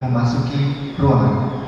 memasuki ruangan.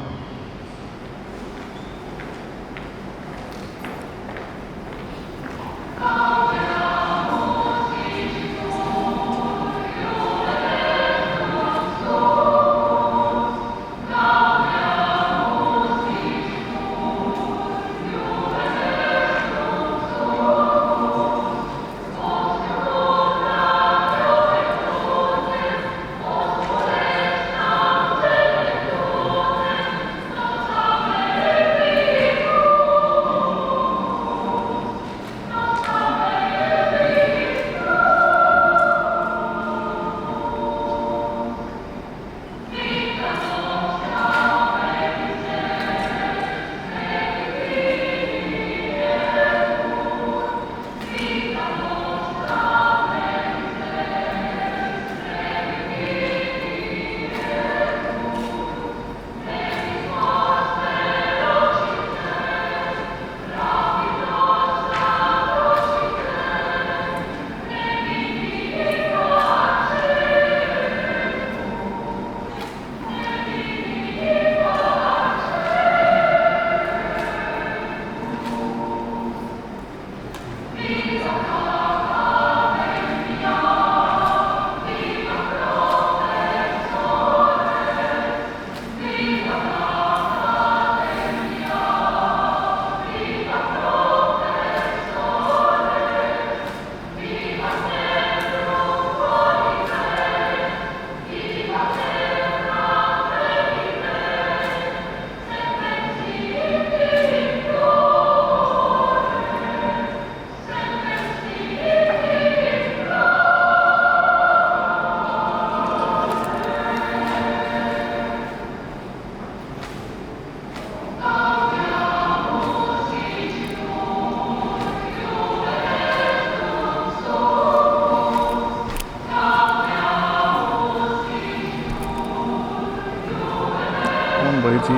Baju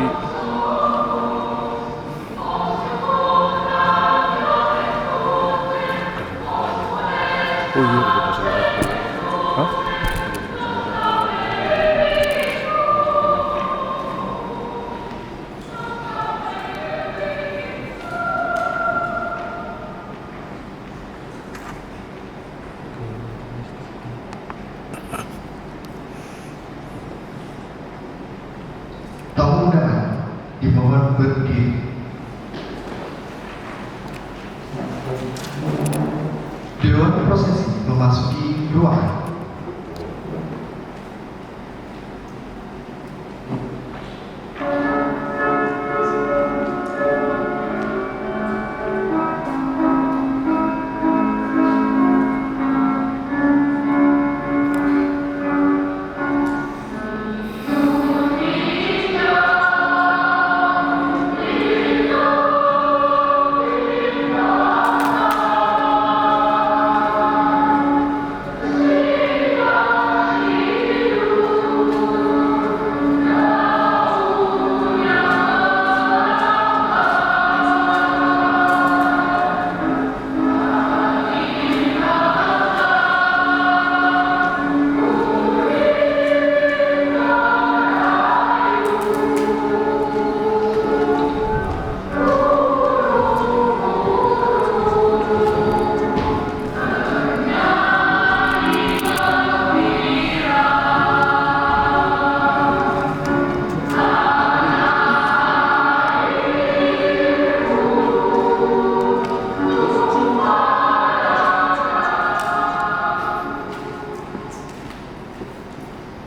oh iya ada pasal hah? Tamu undangan dimohon berdiri. Dewan prosesi memasuki ruangan.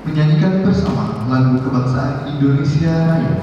Menyanyikan bersama lagu kebangsaan Indonesia Raya.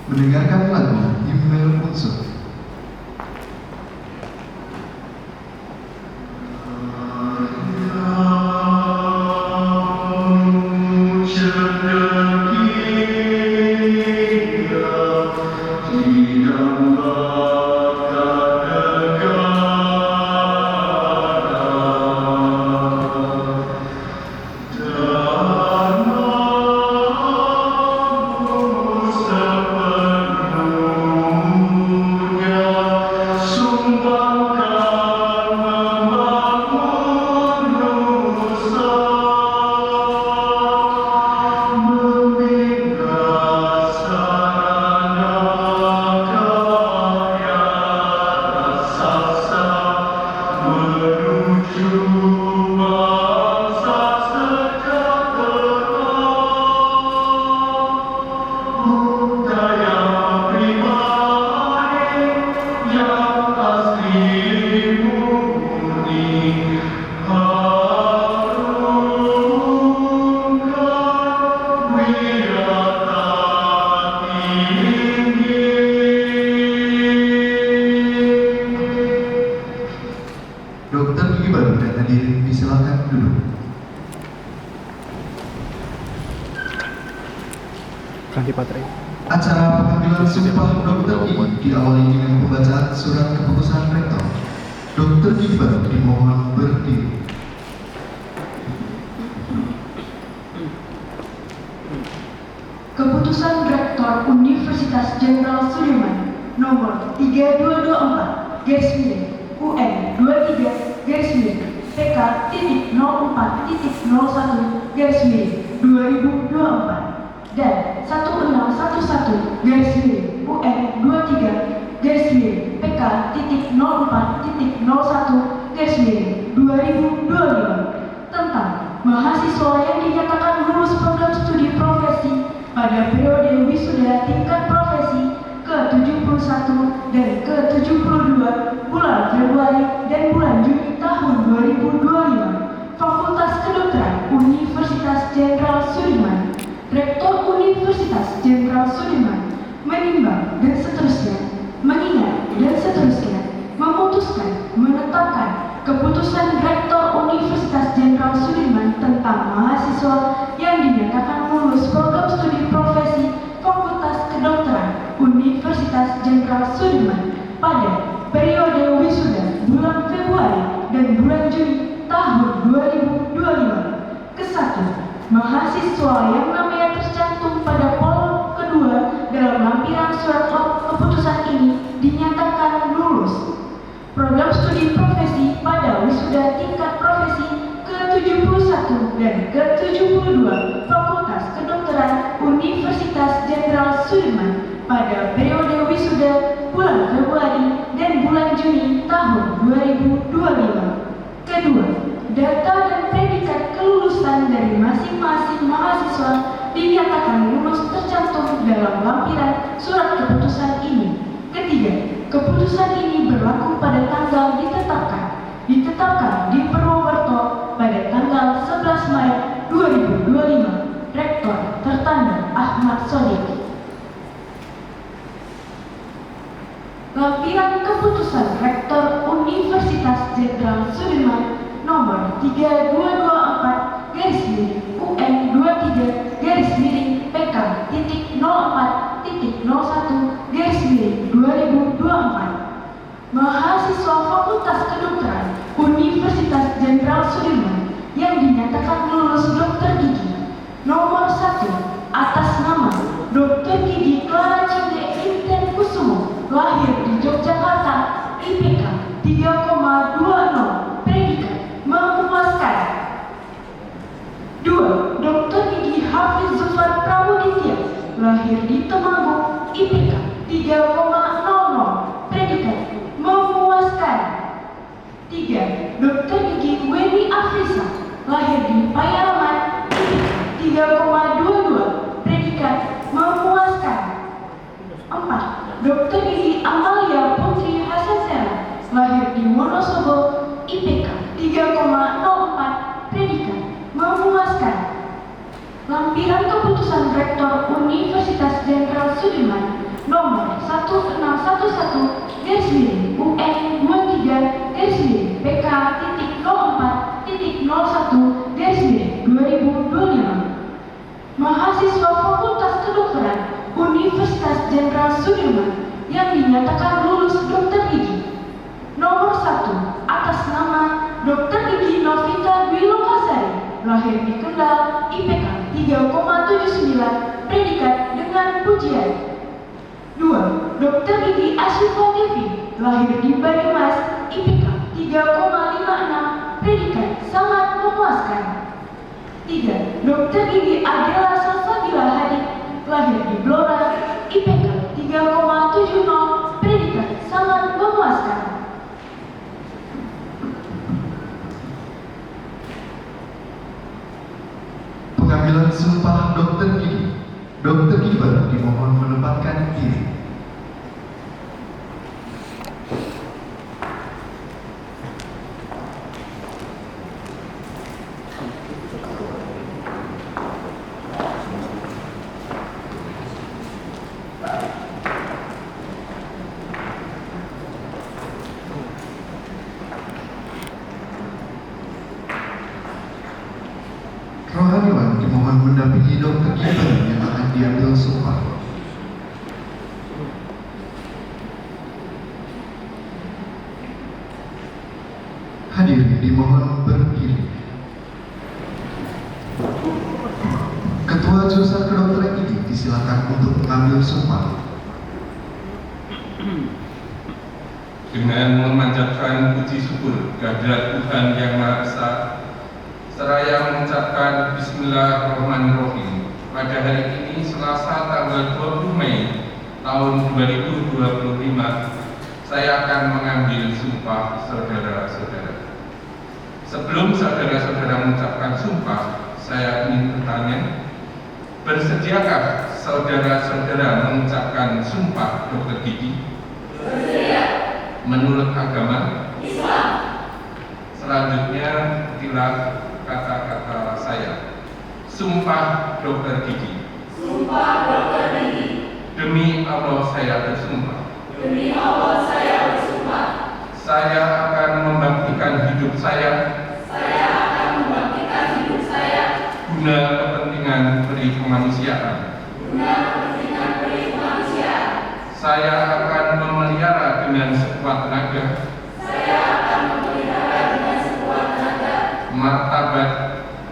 mendengarkan lagu Himne Unsur. Dokter gigi baru dan hadirin disilakan duduk. Ganti baterai. Acara pengambilan sumpah dokter gigi diawali dengan pembacaan surat keputusan rektor. Dokter gigi baru dimohon berdiri. Keputusan Rektor Universitas Jenderal Sudirman nomor 3224 garis miring UN 23 garis miring PK titik 04 titik 01 garis miring 2024 dan 1611 garis miring UN 23 garis miring PK titik 04 titik 01 garis miring 2025 tentang mahasiswa yang dinyatakan lulus program studi profesi pada periode wisuda tingkat profesi ke-71 dan ke-72 bulan Februari dan bulan Juni tahun 2025, Fakultas Kedokteran Universitas Jenderal Sudirman, Rektor Universitas Jenderal Sudirman menimbang dan seterusnya, mengingat dan seterusnya, memutuskan, menetapkan keputusan Rektor Universitas Jenderal Sudirman tentang mahasiswa yang dinyatakan lulus program studi profesi Fakultas Kedokteran Universitas Jenderal Sudirman pada periode wisuda bulan Februari dan bulan Juni tahun 2025. Kesatu, mahasiswa yang namanya tercantum pada polog kedua dalam lampiran surat keputusan ini dinyatakan lulus program studi profesi pada wisuda tingkat profesi ke-71 dan ke-72 Fakultas Kedokteran Universitas Jenderal Sudirman pada periode wisuda bulan Februari dan bulan Juni tahun 2025. Kedua, data dan predikat kelulusan dari masing-masing mahasiswa dinyatakan lulus tercantum dalam lampiran surat keputusan ini. Ketiga, keputusan ini berlaku pada tanggal ditetapkan di Purwokerto pada tanggal 11 Maret 2025. Rektor tertanda Ahmad Sodiq. Lampiran keputusan Rektor Universitas Jenderal Sudirman nomor 3224 garis miring UN 23 garis miring PK titik 04 titik 01 garis miring 2024 mahasiswa Fakultas Kedokteran Universitas Jenderal Sudirman yang dinyatakan lulus dokter gigi nomor 1 atas nama Dr. Gigi Clara Cinde Inten Kusumo, lahir di Yogyakarta, IPK 3,20, predikat memuaskan. 2. Dr. Gigi Hafiz Zufar Prabuditya, lahir di Temanggung, IPK 3,00, predikat memuaskan. 3. Dr. Gigi Weni Afrisa, lahir di Payalaman, IPK 3,22, predikat memuaskan. 4. Dr. Gigi Amalia Putri Hasansera, lahir di Wonosobo, IPK 3,04, predikat memuaskan. Lampiran keputusan Rektor Universitas Jenderal Sudirman nomor 1611-PK.04.01-2025 mahasiswa Fakultas Kedokteran Universitas Jenderal Sudirman yang dinyatakan lulus dokter gigi. Nomor 1 atas nama Dr. Gigi Novita Dwi Lokasari, lahir di Kendal, IPK 3,79, predikat dengan pujian. 2. Dr. Gigi Asyifa Devi, lahir di Banyumas, IPK 3,56, predikat sangat memuaskan. 3. Dr. Gigi Adela Salsabila Hadi, lahir di Blora, IPK 3,70, predikat sangat memuaskan. Pengambilan sumpah Dr. Gigi. Dr. Gigi baru dimohon menempatkan diri. Rohaniwan dimohon mendampingi Dr. Gigi yang akan diambil sumpah. Hadirin dimohon berdiri. Ketua Jurusan Kedokteran ini disilakan untuk mengambil sumpah. Dengan memanjatkan puji syukur kehadirat Tuhan Yang Maha Esa, seraya mengucapkan Bismillahirrahmanirrahim. Pada hari ini Selasa tanggal 20 Mei tahun 2025, saya akan mengambil sumpah saudara-saudara. Sebelum saudara-saudara mengucapkan sumpah, saya ingin bertanya, bersediakah saudara-saudara mengucapkan sumpah Dr. Gigi? Bersedia. Menurut agama Islam. Selanjutnya inilah kata-kata saya. Sumpah Dr. Gigi. Sumpah Dr. Gigi. Demi Allah saya bersumpah. Demi Allah saya bersumpah. Saya akan membaktikan hidup saya. Saya akan membaktikan hidup saya. Guna kepentingan peri kemanusiaan. Guna kepentingan peri kemanusiaan. Saya akan memelihara dengan sekuat tenaga. Saya akan memelihara dengan sekuat tenaga. Martabat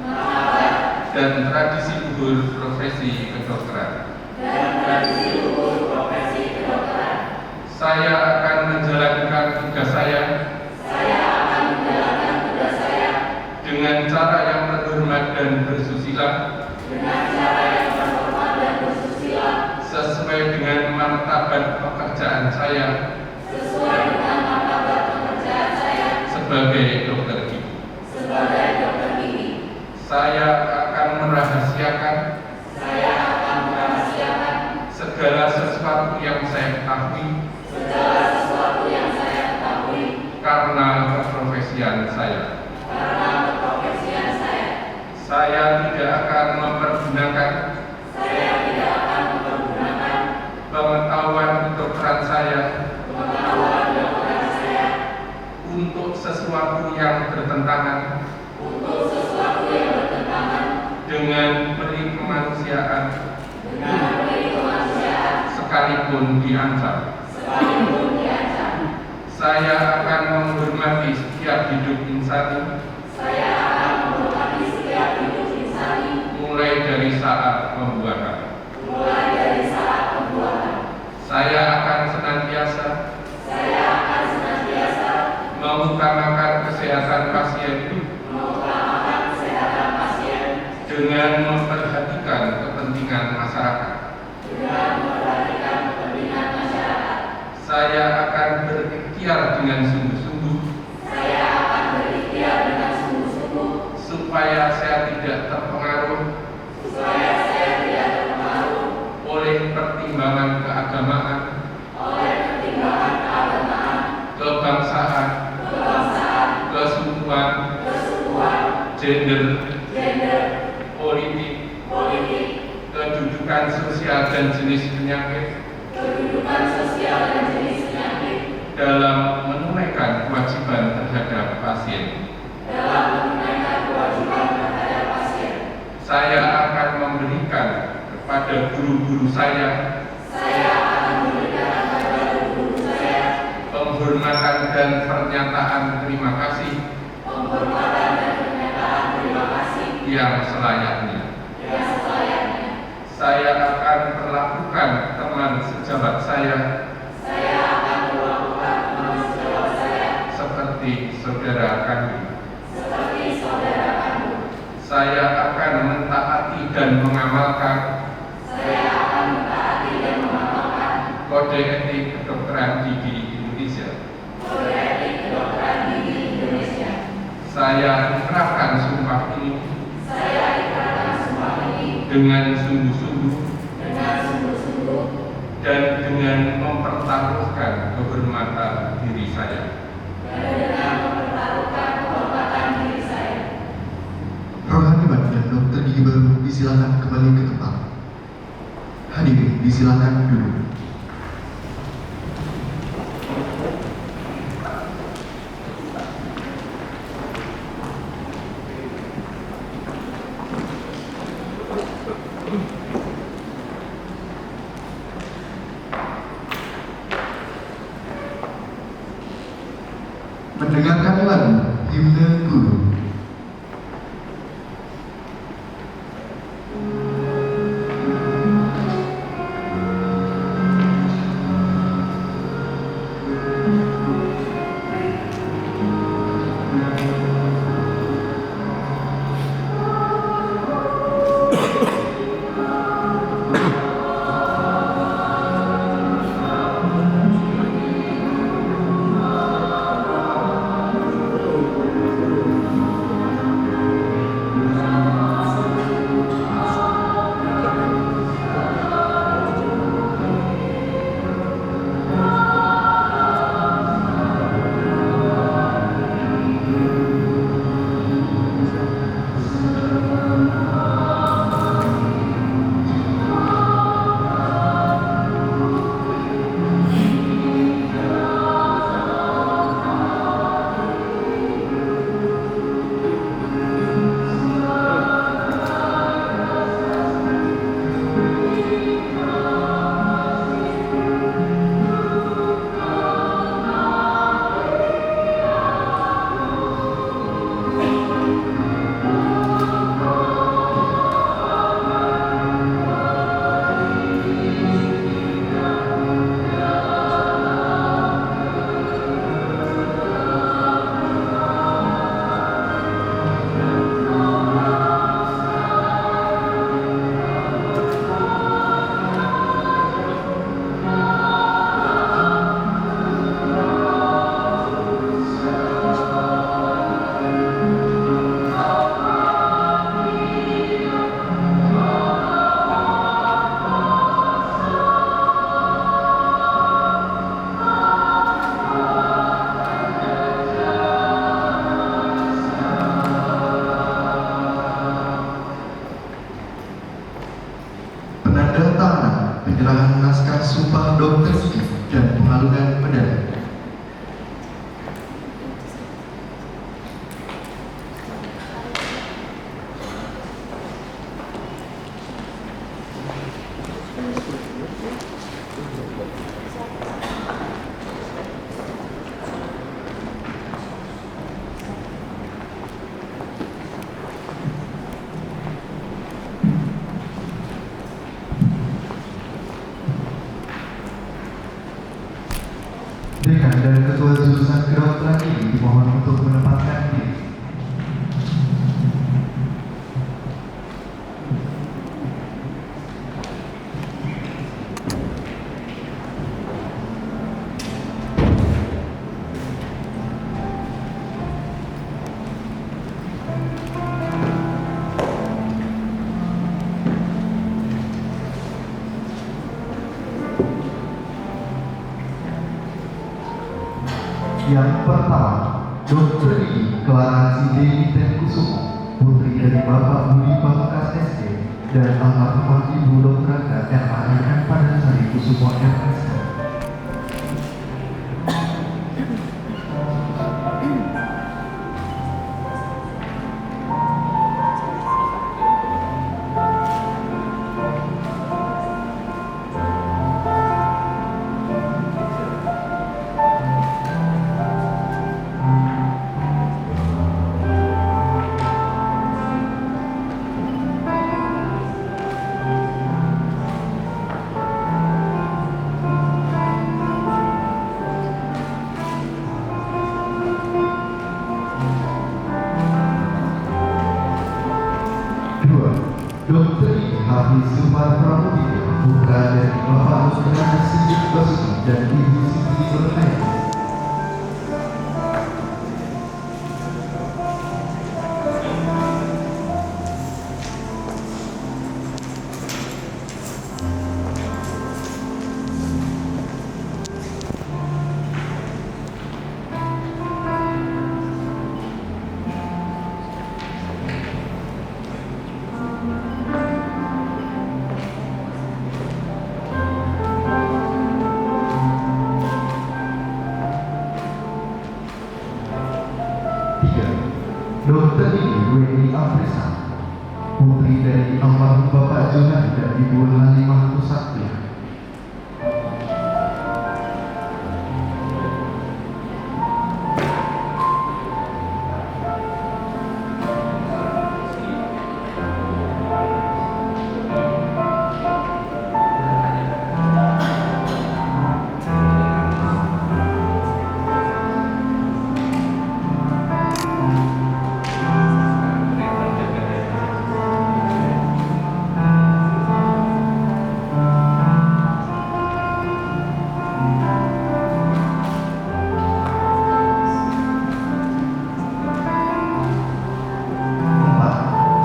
Martabat. Dan tradisi luhur profesi kedokteran. Dan tradisi luhur profesi kedokteran. Saya akan menjalankan tugas saya. Saya akan menjalankan tugas saya. Dengan cara yang terhormat dan bersusila. Dengan cara yang terhormat dan bersusila. Sesuai dengan martabat pekerjaan saya. Sesuai dengan martabat pekerjaan saya. Sebagai dokter gigi. Sebagai dokter gigi. Saya akan merahasiakan. Saya akan merahasiakan. Segala sesuatu yang saya ketahui. Segala sesuatu yang saya ketahui. Karena keprofesian saya. Karena keprofesian saya. Saya tidak akan mempergunakan. Saya tidak akan mempergunakan. Pengetahuan kedokteran saya. Pengetahuan kedokteran saya. Untuk sesuatu yang bertentangan. Untuk sesuatu yang bertentangan. Dengan peri kemanusiaan. Dengan peri kemanusiaan. Sekalipun diancam. Sekalipun diancam. Saya akan menghormati setiap hidup insani. Saya akan menghormati setiap hidup insani. Mulai dari saat pembuahan. Mulai dari saat pembuahan. Saya akan senantiasa. Saya akan senantiasa. Mengutamakan kesehatan pasien. Mengutamakan kesehatan pasien. Dengan memperhatikan kepentingan masyarakat. Dengan memperhatikan kepentingan masyarakat. Saya akan berikhtiar dengan sungguh-sungguh. Saya akan berikhtiar dengan sungguh-sungguh. Supaya saya tidak terpengaruh. Supaya saya tidak terpengaruh. Oleh pertimbangan keagamaan. Oleh pertimbangan keagamaan. Kebangsaan. Kebangsaan. Kesukuan. Kesukuan. Gender. Gender. Politik. Politik. Kedudukan sosial dan jenis penyakit. Kedudukan dalam menunaikan kewajiban terhadap pasien. Saya akan memberikan kepada guru-guru saya penghormatan dan pernyataan terima kasih yang selayaknya. Saya akan perlakukan teman sejawat saya seperti saudara kandung. Saya akan mentaati dan mengamalkan kode etik kedokteran gigi Indonesia. Saya ikrarkan sumpah ini dengan sungguh-sungguh dan dengan mempertaruhkan kehormatan diri saya. Rohaniwan dan dokter gigi baru disilakan kembali ke tempat. Hadirin disilakan duduk. Mendengarkan lagu Himne Guru. Penandatanganan penyerahan naskah sumpah dokter gigi dan pengalungan medali. Dekan dan Ketua Jurusan Kedokteran ini dimohon untuk menempatkan diri. Yang pertama, Dr. Gigi Clara Dewi Tengkusumo, putri dari Bapak Budi Pamungkas SD dan almarhumah Ibu Dr. MA Irfan Padanasari Kusumo MSc. 2. Dr. Hafiz Zufar Pramudita, putra dari Bapak Nurul Siddiq Basuki dan Ibu Siti Nurhayati. 3. Dr. Weni Afrisa, putri dari almarhum Bapak Jonan dan Ibu Halimah Kusakti.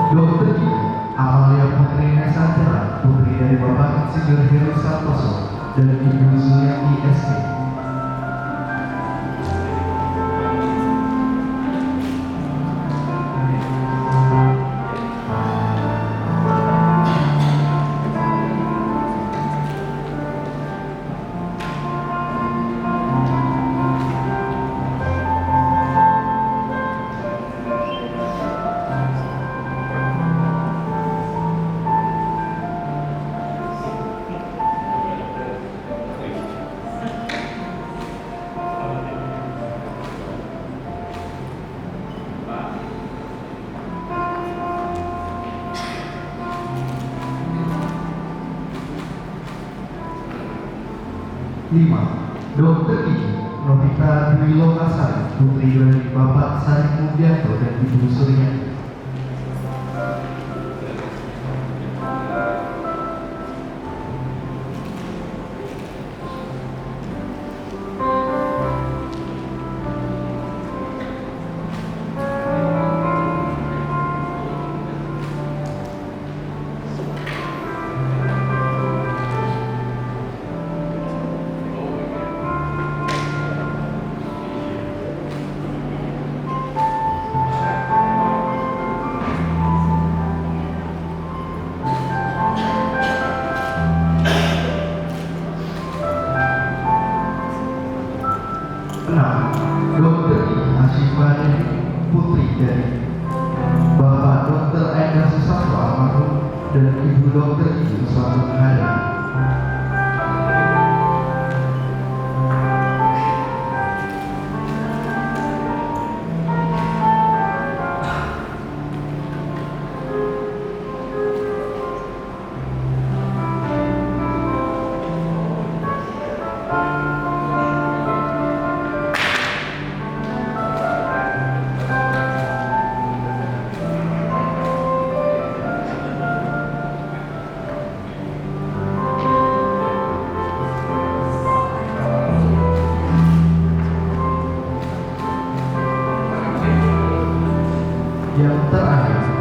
4. Dr. Amalia Putri Nesantera, putri dari Bapak Insinyur Heru Santoso dan Ibu Zuliati SC. 5. Dr. Novita Dwi Lokasari, putri dari Bapak Sari Mubianto dan Ibu Suryani. 6. Dr. Asyifa Dewi, putri dari Bapak Dr. Endra Susanto almarhum dan Ibu Dr. Selamat Hari.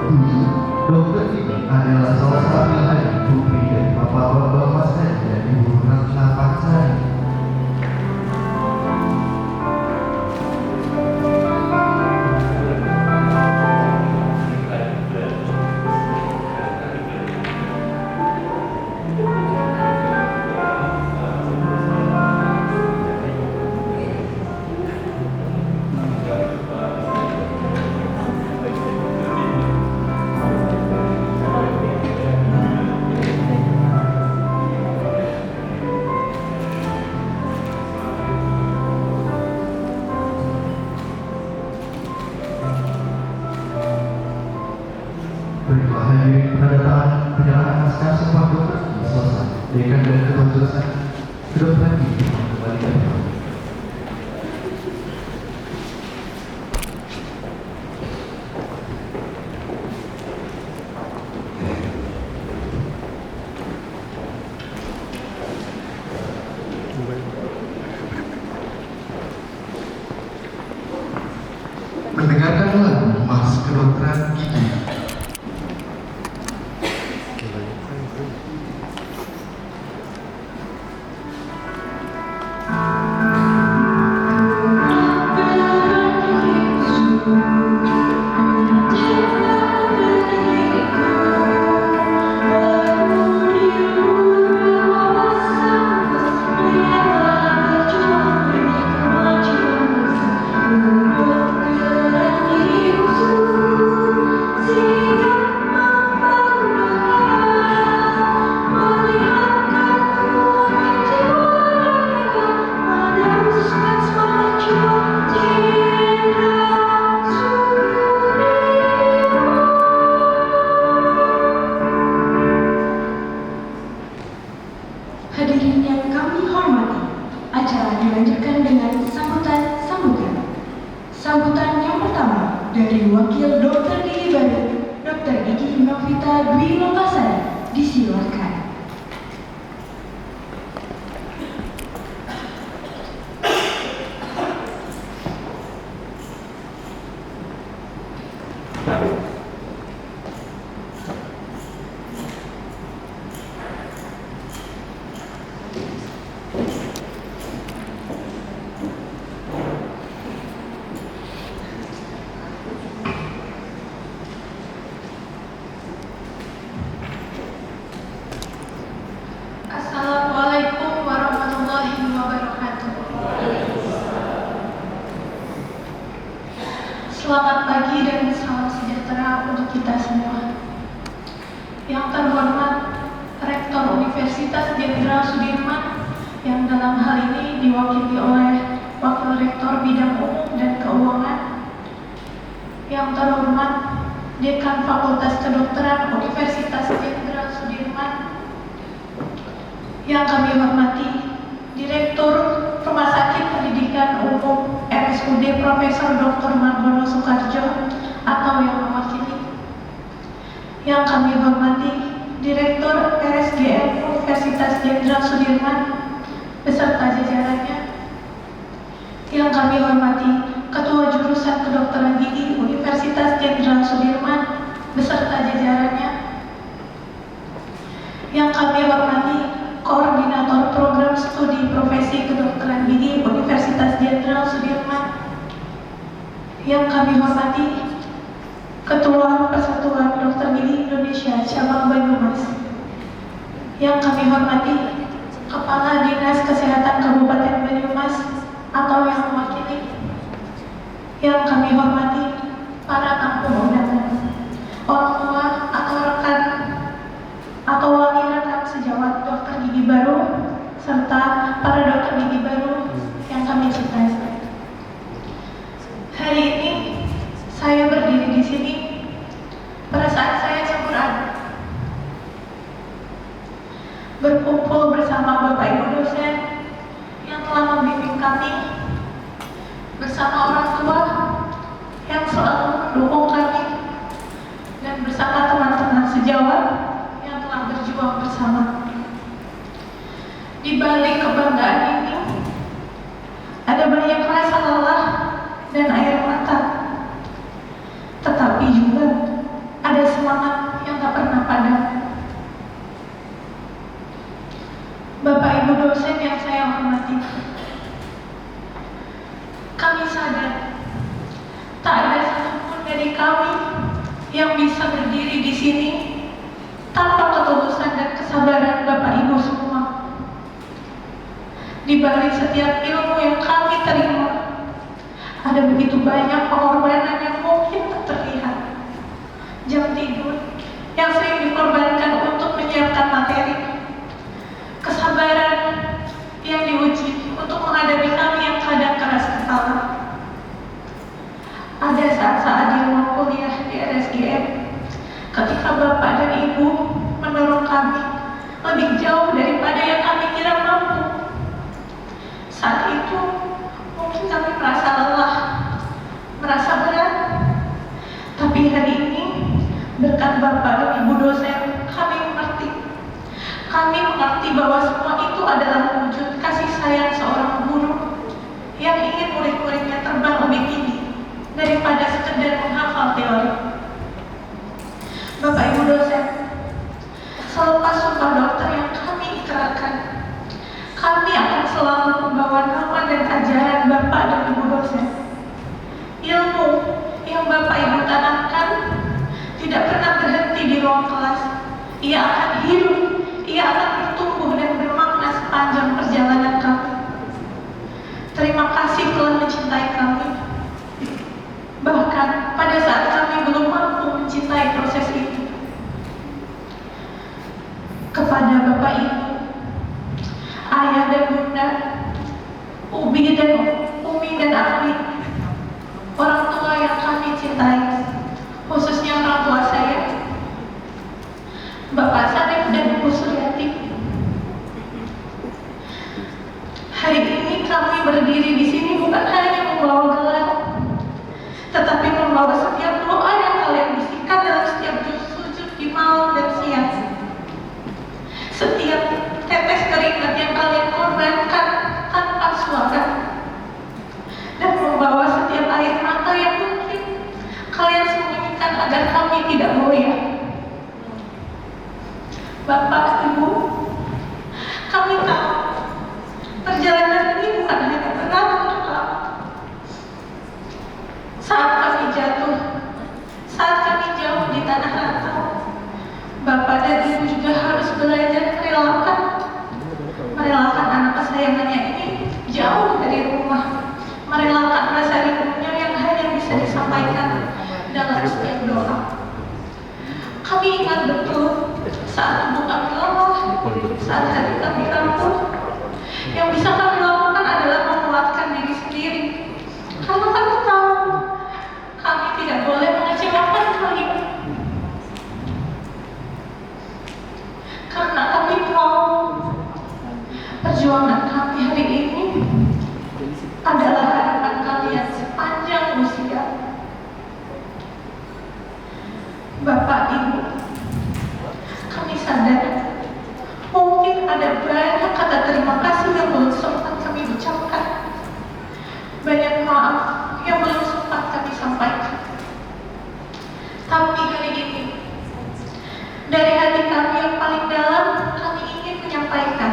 7. Dr. Titi adalah salah satu hari putri dari Bapak Bambang Mas Hadi dan Ibu Ratna Pansari. 5. gigi. Hadirin yang kami hormati, acara dilanjutkan dengan sambutan-sambutan. Sambutan yang pertama dari Wakil Dokter Gigi Baru, Dr. Gigi Novita Dwi Lokasari, disilakan. Assalamualaikum warahmatullahi wabarakatuh. Selamat pagi dan salam sejahtera untuk kita semua. Yang terhormat Rektor Universitas Jenderal Sudirman yang dalam hal ini diwakili oleh Wakil Rektor Bidang Umum dan Keuangan. Yang terhormat Dekan Fakultas Kedokteran Universitas Jenderal Sudirman. Yang kami hormati Direktur Rumah Sakit Pendidikan Umum RSUD Profesor Dr. Margono Soekarjo atau yang mewakili. Yang kami hormati Direktur RSGM Universitas Jenderal Sudirman beserta jajarannya. Yang kami hormati Ketua Jurusan Kedokteran Gigi Universitas Jenderal Sudirman beserta jajarannya. Yang kami hormati Koordinator Program Studi Profesi Kedokteran Gigi Universitas Jenderal Sudirman. Yang kami hormati Ketua Persatuan Dokter Gigi Indonesia Cabang Banyumas. Yang kami hormati Kepala Dinas Kesehatan Kabupaten Banyumas atau yang mewakili. Yang kami hormati para tamu undangan, orang tua atau rekan atau wali rekan sejawat dokter gigi baru serta para dokter gigi baru yang kami cintai. Hari ini saya berdiri di sini, perasaan saya campur aduk. Berkumpul bersama Bapak Ibu dosen yang telah membimbing kami, bersama orang tua yang selalu mendukung kami, dan bersama teman-teman sejawat yang telah berjuang bersama. Di balik kebanggaan ini, ada banyak rasa lelah dan air mata, tetapi juga ada semangat yang tak pernah padam. Bapak Ibu dosen yang saya hormati, kami sadar tak ada satupun dari kami yang bisa berdiri di sini tanpa ketulusan dan kesabaran Bapak Ibu semua. Di balik setiap ilmu yang kami terima, ada begitu banyak pengorbanan yang mungkin tak terlihat. Jam tidur yang sering dikorbankan untuk menyiapkan materi, kesabaran yang diuji untuk menghadapi kami yang kadang keras kepala. Ada saat-saat di ruang kuliah di RSGM ketika Bapak dan Ibu mendorong kami lebih jauh daripada yang kami kira mampu. Saat itu mungkin kami merasa lelah, merasa berat, tapi hari ini berkat Bapak dan Ibu dosen kami mengerti. Kami mengerti bahwa semua itu adalah wujud kasih sayang seorang guru yang ingin murid-muridnya terbang lebih tinggi daripada sekedar menghafal teori. dosen. Ilmu yang Bapak Ibu tanamkan tidak pernah berhenti di ruang kelas. Ia akan hidup, ia akan bertumbuh dan bermakna sepanjang perjalanan kami. Terima kasih telah mencintai kami. Bahkan pada saat kami belum mampu mencintai proses ini. Kepada Bapak Ibu, Ayah dan Bunda, Umi dan Ami, orang tua yang kami cintai, khususnya orang tua saya, Bapak Sarif dan Ibu Suryati. Hari ini kami berdiri di sini bukan hanya membawa gelar, tetapi membawa setiap doa yang kalian bisikan dalam setiap sujud di malam dan siang, setiap tetes keringat yang kalian korbankan tanpa suara, dan membawa setiap air mata yang mungkin kalian sembunyikan agar kami tidak goyah. Bapak, Ibu, kami tahu perjalanan ini bukan hanya berat untuk kami. Saat kami jatuh, saat kami jauh di tanah rantau, Bapak dan Ibu juga harus belajar merelakan anak kesayangannya ini jauh dari rumah, merelakan rasa rindunya yang hanya bisa disampaikan dalam setiap doa. Kami ingat betul saat tubuh kami lelah, saat hati kami rapuh, yang bisa kami lakukan adalah menguatkan diri sendiri. Karena kami tahu kami tidak boleh mengecewakan kalian. Karena kami tahu perjuangan kami hari ini adalah harapan kalian sepanjang usia. Bapak, Ibu, kami sadar mungkin ada banyak kata terima kasih yang belum sempat kami ucapkan, banyak maaf yang belum sempat kami sampaikan. Tapi hari ini, dari hati kami yang paling dalam, kami ingin menyampaikan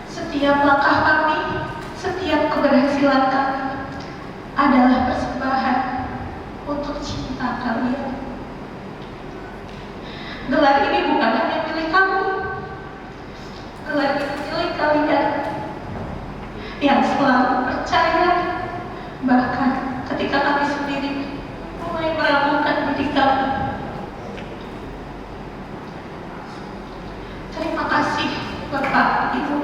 setiap langkah kami, setiap keberhasilan kami adalah persembahan untuk cinta kalian. Gelar ini bukan hanya milik kami, gelar ini milik kalian yang selalu percaya, bahkan ketika kami sendiri mulai meragukan diri kami. Terima kasih Bapak, Ibu,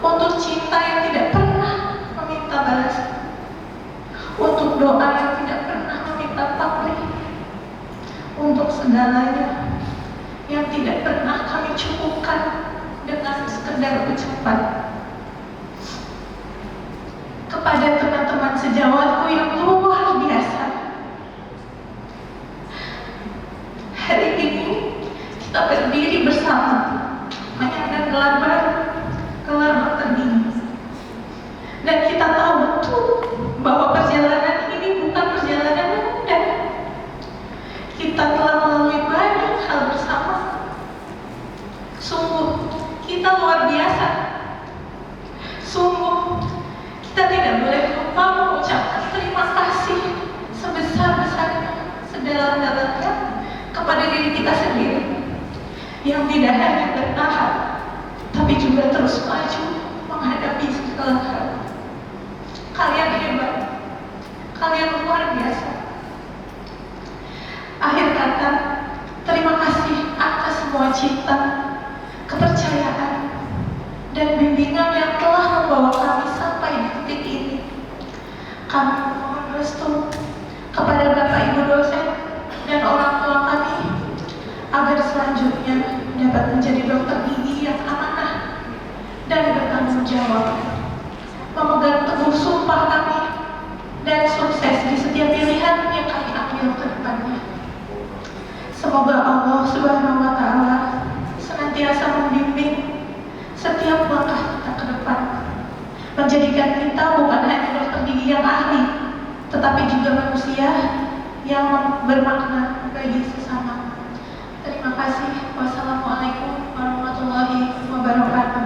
untuk cinta yang tidak pernah meminta balas, untuk doa yang tidak pernah meminta pamrih, untuk segalanya yang tidak pernah kami cukupkan dengan sekedar ucapan. Kepada teman-teman sejawatku yang luar biasa, hari ini kita berdiri bersama menyandang gelar baru, gelar dokter gigi, dan kita tahu betul bahwa perjalanan ini bukan perjalanan yang mudah. Kita telah melalui banyak hal bersama. Sungguh kita luar biasa. Sungguh kita tidak boleh lupa mengucapkan terima kasih sebesar-besarnya, sedalam-dalamnya kepada diri kita sendiri yang tidak hanya bertahan, tapi juga terus maju menghadapi segala hal. Kalian hebat, kalian luar biasa. Akhir kata, terima kasih atas semua cinta, kepercayaan, dan bimbingan yang telah membawa kami sampai di titik ini. Kami mohon restu kepada Bapak Ibu dosen dan orang tua kami agar selanjutnya dapat menjadi dokter gigi yang amanah dan bertanggung jawab, memegang teguh sumpah kami, dan sukses di setiap pilihan yang kami ambil ke depannya. Semoga Allah Subhanahu wa Ta'ala senantiasa membimbing setiap langkah kita ke depan, menjadikan kita bukan hanya dokter gigi yang ahli, tetapi juga manusia yang bermakna bagi sesama. Terima kasih. Wassalamualaikum warahmatullahi wabarakatuh.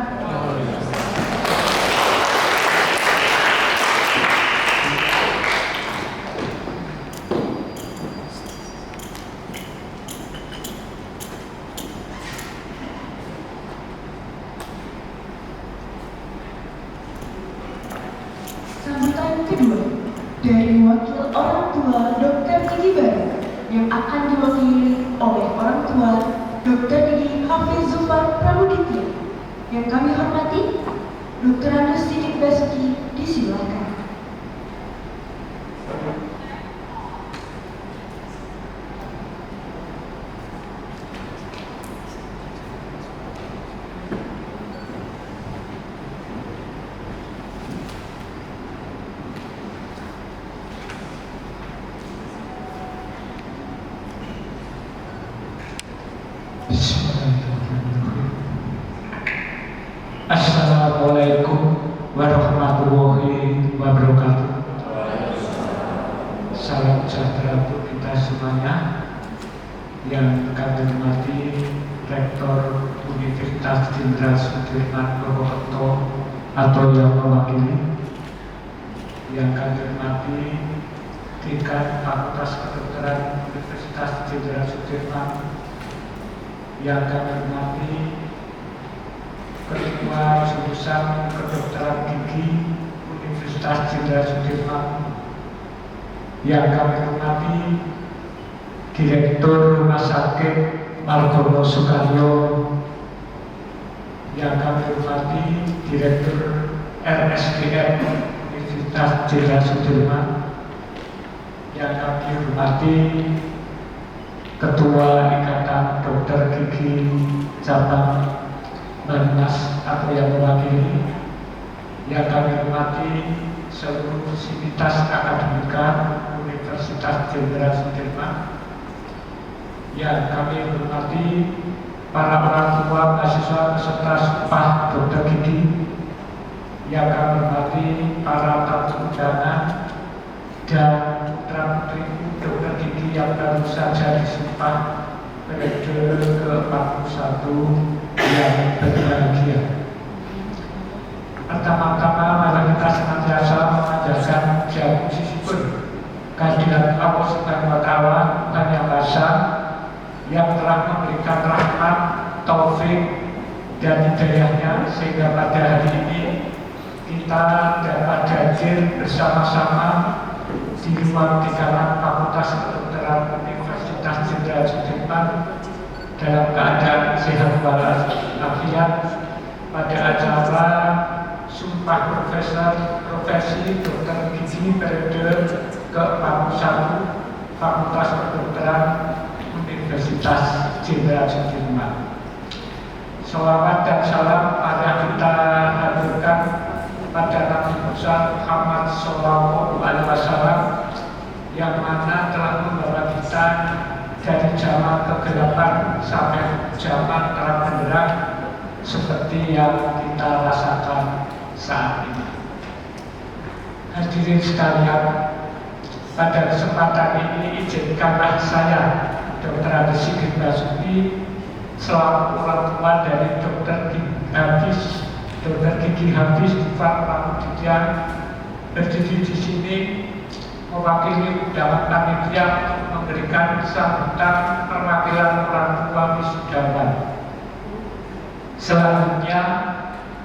Yang kami hormati, Dr. Andes Sidik Basuki, disilakan. Assalamualaikum warahmatullahi wabarakatuh. Salam sejahtera untuk kita semuanya. Yang kami hormati Rektor Universitas Jenderal Sudirman Purwokerto atau yang mewakili. Yang kami hormati Dekan Fakultas Kedokteran Universitas Jenderal Sudirman. Yang kami hormati Ketua Jurusan Kedokteran Gigi Universitas Jenderal Sudirman. Yang kami hormati Direktur Rumah Sakit Margono Soekarno. Yang kami hormati Direktur RSDM Universitas Jenderal Sudirman. Yang kami hormati Ketua Ikatan Dokter Gigi Cabang Banyumas atau yang mewakili. Yang kami hormati seluruh sivitas akademika Universitas Jenderal Sudirman. Yang kami hormati para orang tua mahasiswa peserta sumpah dokter gigi. Yang kami hormati para tamu undangan dan putra putri dokter gigi yang baru saja disumpah periode ke-41 yang berbahagia. Pertama-tama mari kita senantiasa memanjatkan puja puji syukur kehadirat Allah Subhanahu wa Ta'ala Tuhan Yang Maha Esa yang telah memberikan rahmat, taufik dan hidayahnya sehingga pada hari ini kita dapat hadir bersama-sama di ruang dekan Fakultas Kedokteran Universitas Jenderal Sudirman dalam keadaan sehat walafiat pada acara Sumpah Profesi Dokter Gigi periode ke-41 Fakultas Kedokteran Universitas Jenderal Sudirman. Shalawat dan salam pada kita haturkan pada Nabi Muhammad Sallallahu Alaihi Wasallam yang mana telah membawa kita dari zaman kegelapan sampai zaman terang benderang seperti yang kita rasakan saat ini. Hadirin sekalian, pada kesempatan ini izinkanlah saya, Dr. Andes Sidik Basuki, selaku orang tua dari Dr. Gigi Hafiz Difan Pramudya, berdiri di sini mewakili undangan panitia untuk memberikan sambutan perwakilan orang tua wisudawan. Selanjutnya,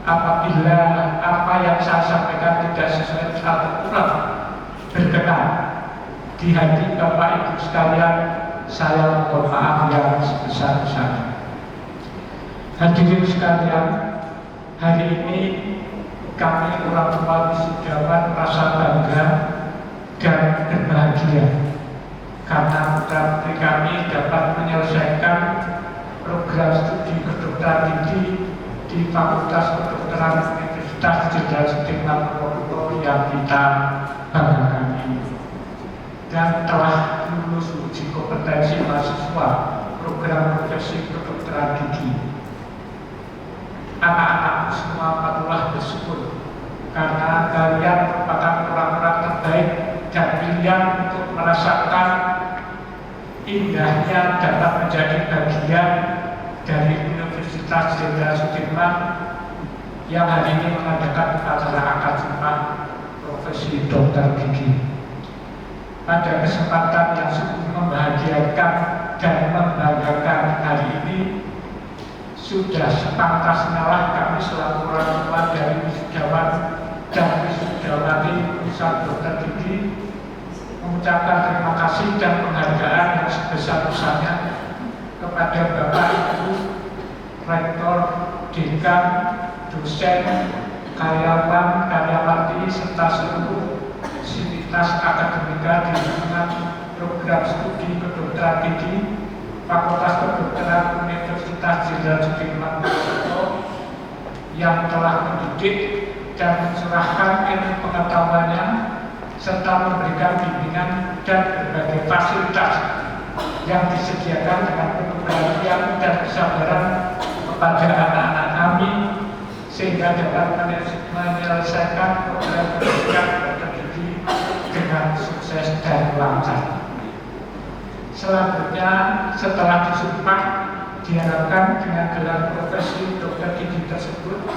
apabila apa yang saya sampaikan tidak sesuai Al-Quran berkenan di hati Bapak Ibu sekalian, saya mohon maaf yang sebesar-besarnya. Hadirin sekalian, hari ini kami orang tua wisudawan merasa bangga dan berbahagia karena putra putri kami dapat menyelesaikan program studi kedokteran gigi di Fakultas Kedokteran Universitas Jenderal Sudirman Purwokerto yang kita banggakan ini, dan telah lulus uji kompetensi mahasiswa program profesi kedokteran gigi. Anak-anakku semua patutlah bersyukur karena kalian merupakan orang-orang terbaik dan pilihan untuk merasakan indahnya dapat menjadi bagian dari Universitas Jenderal Sudirman yang hari ini mengadakan acara akad sumpah profesi dokter gigi. Pada kesempatan yang sungguh membahagiakan dan membanggakan hari ini, sudah sepantasnya lah kami selaku orang tua dari wisudawan dan wisudawati Pusat Dokter Gigi mengucapkan terima kasih dan penghargaan yang sebesar-besarnya kepada Bapak Ibu Rektor dekan, dosen, karyawan, karyawati, serta seluruh sivitas akademika di lingkungan program studi kedokteran gigi Fakultas Kedokteran Universitas Jenderal Sudirman yang telah mendidik dan mencurahkan ilmu pengetahuannya serta memberikan bimbingan dan berbagai fasilitas yang disediakan dengan penuh perhatian dan kesabaran kepada anak-anak kami sehingga dapat menyelesaikan program pendidikan dokter gigi dengan sukses dan lancar. Selanjutnya, setelah disumpah, diharapkan dengan gelar profesi dokter gigi tersebut,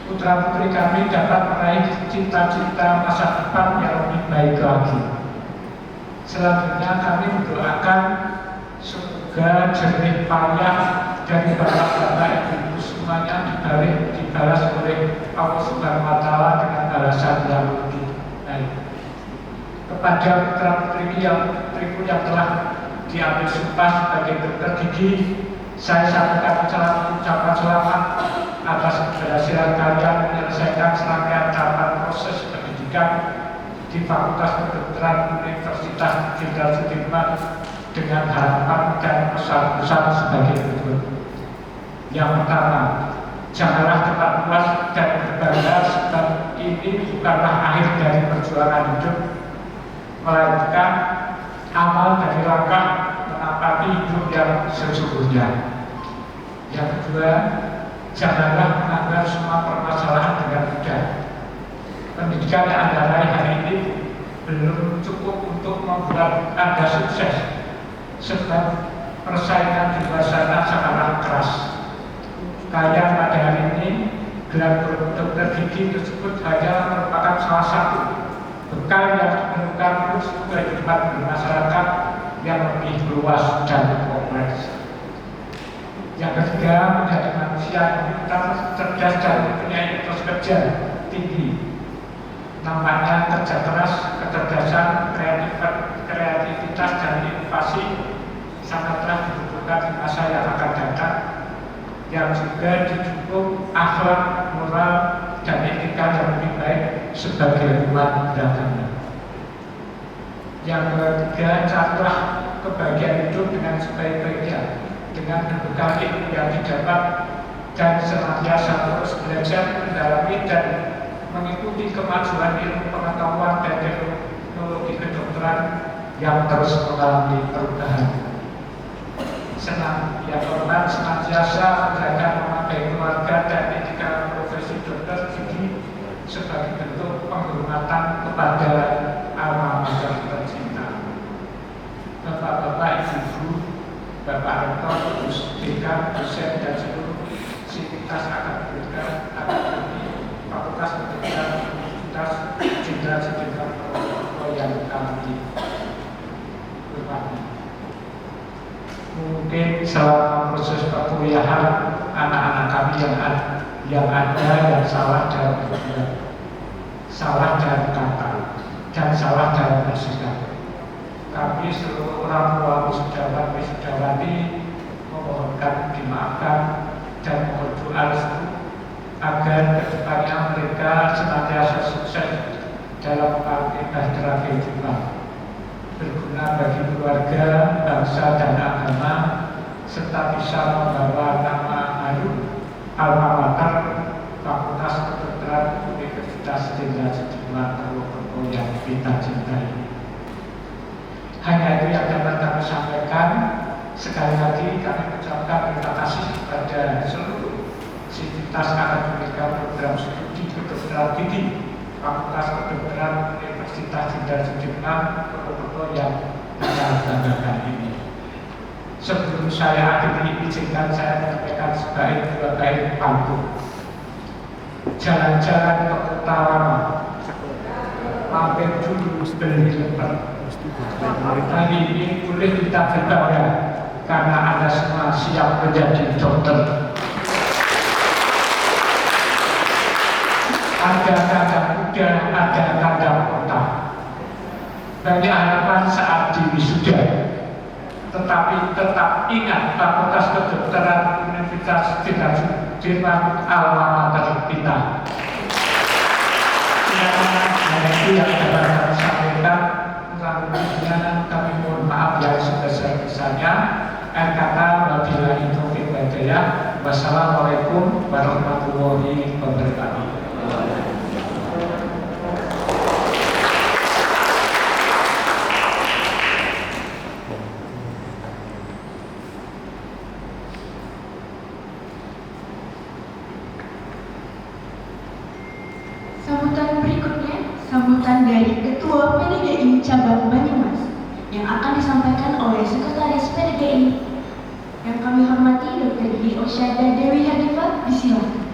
putra-putri kami dapat meraih cita-cita masa depan yang lebih baik lagi. Selanjutnya, kami mendoakan semoga jerih payah dari bapak-bapak ibu semuanya dibalas oleh Allah Subhanahu wa Ta'ala dengan balasan yang lebih baik. Kepada putra-putri yang telah diambil sumpah sebagai dokter gigi, saya sampaikan ucapan selamat atas keberhasilan kalian menyelesaikan serangkaian tahapan proses pendidikan di Fakultas Kedokteran Universitas Jenderal Sudirman dengan harapan dan pesan-pesan sebagai berikut. Yang pertama, janganlah cepat puas dan berbangga sebab ini bukanlah akhir dari perjuangan hidup, melainkan amal dari langkah menapaki hidup yang sesungguhnya. Yang kedua, janganlah menganggap semua permasalahan dengan mudah. Pendidikan yang Anda raih hari ini belum cukup untuk membuat Anda sukses, sebab persaingan di luar sana sangatlah keras. Kalian pada hari ini, gelar dokter gigi tersebut hanya merupakan salah satu bekal yang diperlukan untuk kehidupan bermasyarakat yang lebih luas dan kompleks. Yang ketiga, menjadi manusia yang pintar, cerdas dan mempunyai etos kerja tinggi. Nampaknya kerja keras, kecerdasan, kreativitas dan inovasi sangatlah dibutuhkan di masa yang akan datang, yang juga didukung akhlak, moral, dan etika yang lebih baik sebagai umat beragama. Yang ketiga, carilah kebahagiaan hidup dengan sebaik-baiknya dengan berbekal ilmu yang didapat dan senantiasa terus belajar, mendalami dan mengikuti kemajuan ilmu pengetahuan dan teknologi kedokteran yang terus mengalami perubahan. Yang keempat, senantiasa menjaga memakai keluarga dan etika profesi dokter gigi sebagai bentuk penghormatan kepada alma mater tercinta. Bapak-bapak, ibu-ibu, Bapak Rektor, dekan, dosen dan seluruh sivitas akademika Fakultas Kedokteran Universitas Jenderal Sudirman yang kami hormati. Mungkin selama proses perkuliahan anak-anak kami yang ada yang salah dalam berbuat, salah dalam kata, dan salah dalam bersikap. Kami seluruh orang tua wisudawan wisudawati memohonkan dimaafkan dan mohon doa restu agar kedepannya mereka senantiasa sukses dalam bahtera kehidupan, berguna bagi keluarga, bangsa dan agama, serta bisa membawa nama harum alma mater Fakultas Kedokteran Universitas Jenderal Sudirman Purwokerto yang kita cintai. Hanya itu yang dapat kami sampaikan. Sekali lagi kami ucapkan terima kasih kepada seluruh sivitas akademika program studi kedokteran gigi Fakultas Kedokteran Universitas Jenderal Sudirman Purwokerto yang kita banggakan ini. Sebelum saya akhiri, izinkan saya menyampaikan sebaik dua bait pantun. Jalan-jalan ke kota lama, mampir dulu beli lemper. Hari ini boleh kita berbangga karena Anda semua siap menjadi dokter. Ada tanda muda, ada tanda kota. Banyak harapan saat di wisuda, tetapi tetap ingat Fakultas Kedokteran Universitas Jenderal Sudirman alma mater kita. Hanya itu yang dapat kami sampaikan. Kurang kami mohon maaf yang sebesar-besarnya. Kata wabillahi taufiq wal hidayah. Wassalamualaikum warahmatullahi wabarakatuh. Sambutan berikutnya, sambutan dari Ketua PDGI Cabang Banyumas yang akan disampaikan oleh Sekretaris PDGI yang kami hormati Dr. Gigi Osyada Dewi Hanifah, disilakan.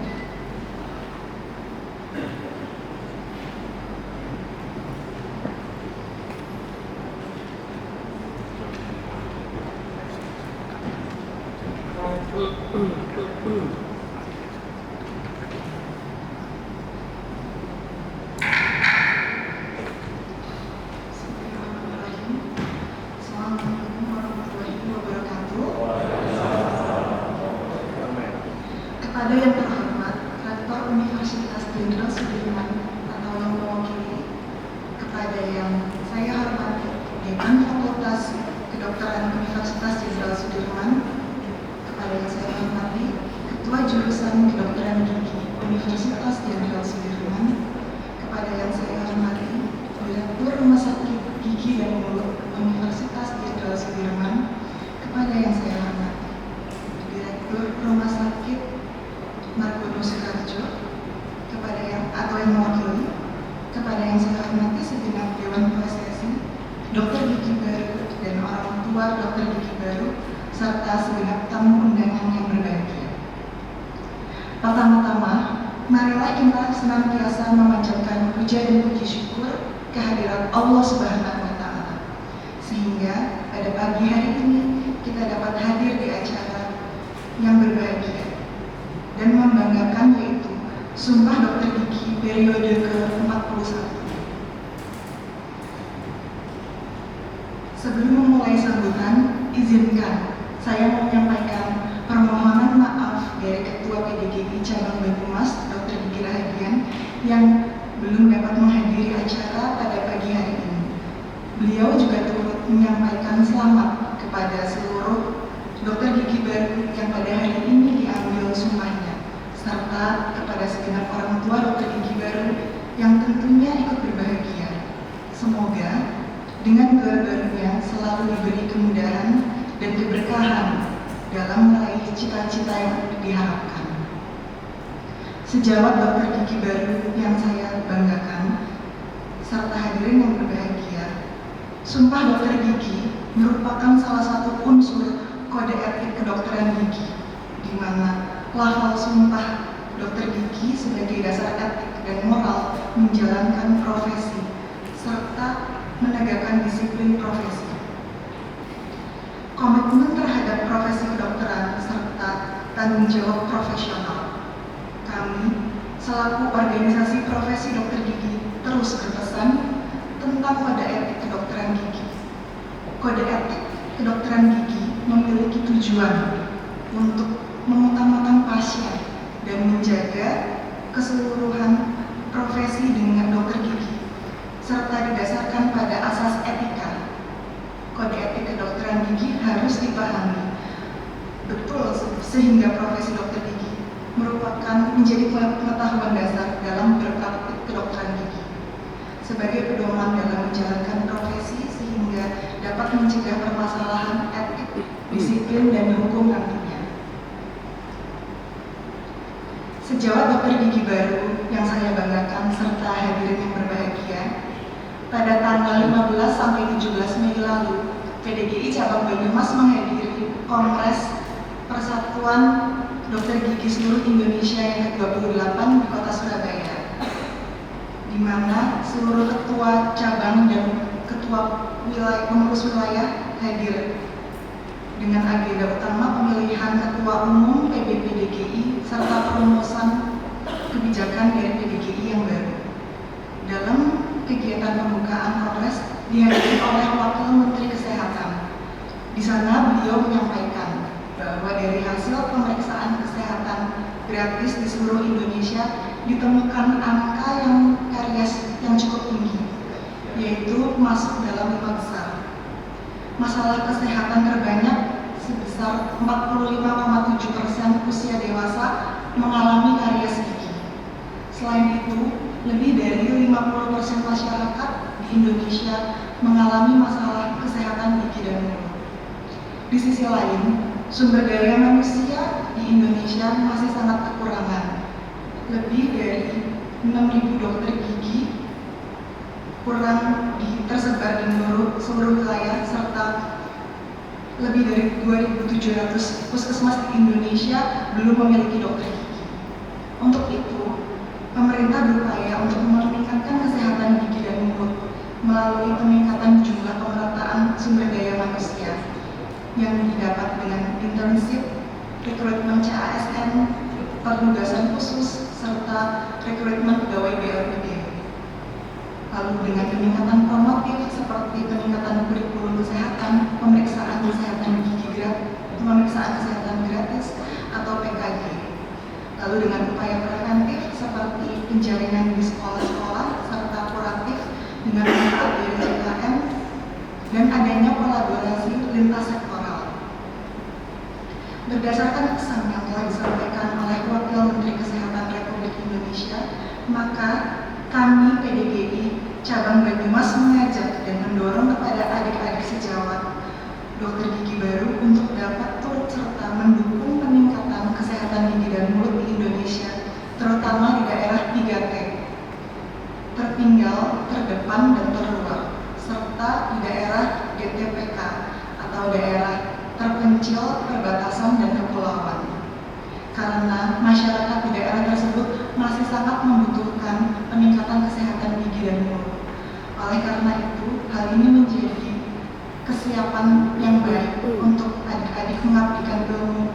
Assalamualaikum warahmatullahi wabarakatuh. Kepada yang terhormat Rektor Universitas Jenderal Sudirman atau yang mewakili, kepada yang saya hormati Dekan Fakultas Kedokteran Universitas Jenderal Sudirman, kepada yang saya hormati Ketua Jurusan Kedokteran Gigi Universitas Jenderal Sudirman, kepada yang saya hormati Direktur Rumah Sakit Gigi dan Mulut Universitas Jenderal Sudirman, kepada yang saya hormati Direktur Rumah Sakit Margono Soekarjo, kepada yang mewakili, kepada yang saya hormati segenap Dewan Prosesi, Dokter Gigi Baru dan orang tua Dokter Gigi Baru, serta segenap tamu undangan yang berbahagia. Pertama-tama, marilah kita senantiasa memanjatkan puja dan puji syukur kehadirat Allah Subhanahu wa Ta'ala, sehingga pada pagi hari ini kita dapat hadir di acara yang berbahagia dan membanggakan, yaitu Sumpah Dokter Gigi periode ke-41. Sebelum memulai sambutan, izinkan saya menyampaikan permohonan maaf dari Ketua PDGI Cabang Banyumas, Dr. Gigi Rahadian, yang belum dapat menghadiri acara pada pagi hari ini. Beliau juga turut menyampaikan selamat kepada seluruh Dokter Gigi Baru yang pada hari ini diambil sumpahnya, serta kepada segenap orang tua Dokter Gigi Baru yang tentunya ikut berbahagia. Semoga dengan gelar barunya selalu diberi kemudahan dan keberkahan dalam meraih cita-cita yang diharapkan. Sejawat Dokter Gigi Baru yang saya banggakan, serta hadirin yang berbahagia, Sumpah Dokter Gigi merupakan salah satu unsur kode etik kedokteran gigi, di mana lafal sumpah Dokter Gigi sebagai dasar etik dan moral menjalankan profesi, serta menegakkan disiplin profesi. Komitmen terhadap profesi kedokteran serta tanggung jawab profesional. Kami, selaku organisasi profesi dokter gigi, terus berpesan tentang kode etik kedokteran gigi. Kode etik kedokteran gigi memiliki tujuan untuk mengutamakan pasien dan menjaga keseluruhan profesi dengan dokter gigi, serta didasarkan pada asas etika. Kode etik kedokteran gigi harus dipahami betul sehingga profesi dokter gigi merupakan menjadi pengetahuan dasar dalam berpraktik kedokteran gigi sebagai pedoman dalam menjalankan profesi sehingga dapat mencegah permasalahan etik, disiplin, dan hukum nantinya. Sejawat Dokter Gigi Baru yang saya banggakan serta hadirin yang berbahagia, pada tanggal 15 sampai 17 Mei lalu, PDGI Cabang Banyumas menghadiri Kongres Persatuan Dokter Gigi Seluruh Indonesia yang ke-28 di Kota Surabaya, di mana seluruh ketua cabang dan ketua pengurus wilayah hadir dengan agenda utama pemilihan ketua umum PBPDGI serta perumusan kebijakan dari PDGI yang baru. Dalam kegiatan pembukaan kongres dihadiri oleh Wakil Menteri Kesehatan. Di sana beliau menyampaikan bahwa dari hasil pemeriksaan kesehatan gratis di seluruh Indonesia ditemukan angka karies yang cukup tinggi, yaitu masuk dalam 5 besar. Masalah kesehatan terbanyak sebesar 45,7% usia dewasa mengalami karies gigi. Selain itu, lebih dari 50% masyarakat di Indonesia mengalami masalah kesehatan gigi dan mulut. Di sisi lain, sumber daya manusia di Indonesia masih sangat kekurangan. Lebih dari 6.000 dokter gigi tersebar di seluruh wilayah, serta lebih dari 2.700 puskesmas di Indonesia belum memiliki dokter gigi. Untuk itu, pemerintah berupaya untuk meningkatkan kesehatan gigi dan mulut melalui peningkatan jumlah pemerataan sumber daya manusia yang didapat dengan internship, rekrutmen CASN, penugasan khusus, serta rekrutmen pegawai BLPD. Lalu dengan peningkatan promotif seperti peningkatan kurikulum kesehatan, pemeriksaan kesehatan gratis atau PKG. Lalu dengan upaya preventif seperti penjaringan di sekolah-sekolah serta kuratif dengan manfaat dari JKM dan adanya kolaborasi lintas sektoral. Berdasarkan pesan yang telah disampaikan oleh Wakil Menteri Kesehatan Republik Indonesia, maka kami PDGI Cabang Banyumas mengajak dan mendorong kepada adik-adik sejawat dokter gigi baru untuk dapat turut serta mendukung peningkatan kesehatan gigi dan mulut di Indonesia, terutama di daerah 3T, tertinggal, terdepan, dan terluar, serta di daerah DTPK atau daerah terpencil, perbatasan, dan kepulauan. Karena masyarakat di daerah tersebut masih sangat membutuhkan peningkatan kesehatan gigi dan mulut. Oleh karena itu, hal ini menjadi kesiapan yang baik untuk adik-adik mengabdikan ilmu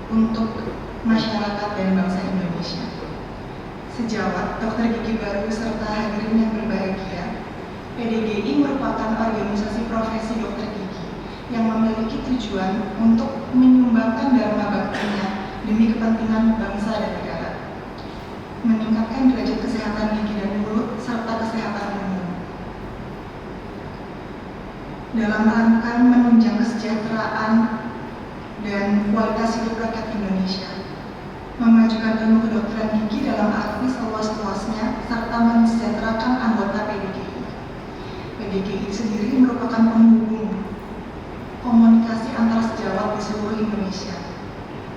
untuk masyarakat dan bangsa Indonesia. Sejawat dokter gigi baru serta hadirin yang berbahagia, PDGI merupakan organisasi profesi dokter gigi yang memiliki tujuan untuk menyumbangkan dharma baktinya demi kepentingan bangsa dan negara, meningkatkan derajat kesehatan gigi dan mulut serta kesehatan umum dalam rangka menunjang kesejahteraan dan kualitas hidup rakyat Indonesia, memajukan ilmu kedokteran gigi dalam arti seluas-luasnya, serta mensejahterakan anggota PDGI. PDGI sendiri merupakan penghubung komunikasi antar sejawat di seluruh Indonesia.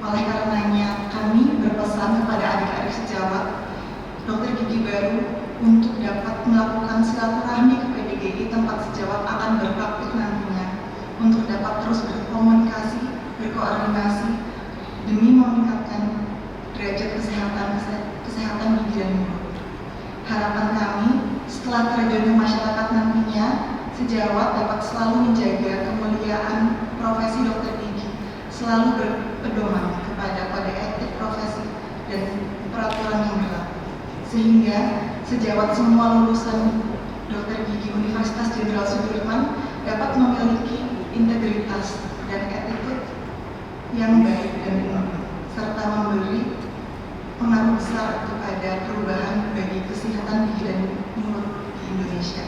Oleh karenanya, kami berpesan kepada adik-adik sejawat dokter gigi baru untuk dapat melakukan silaturahmi ke PDGI tempat sejawat akan berpraktik nantinya, untuk dapat terus berkomunikasi, berkoordinasi demi meningkatkan derajat kesehatan gigi dan mulut. Harapan kami setelah terjunnya masyarakat nantinya, sejawat dapat selalu menjaga kemuliaan profesi dokter gigi, selalu berpedoman kepada kode etik profesi dan peraturan yang berlaku, sehingga sejawat semua lulusan dokter gigi Universitas Jenderal Sudirman dapat memiliki integritas dan attitude yang baik dan mumpuni, serta memberi pengaruh besar kepada perubahan bagi kesehatan gigi dan mulut di Indonesia,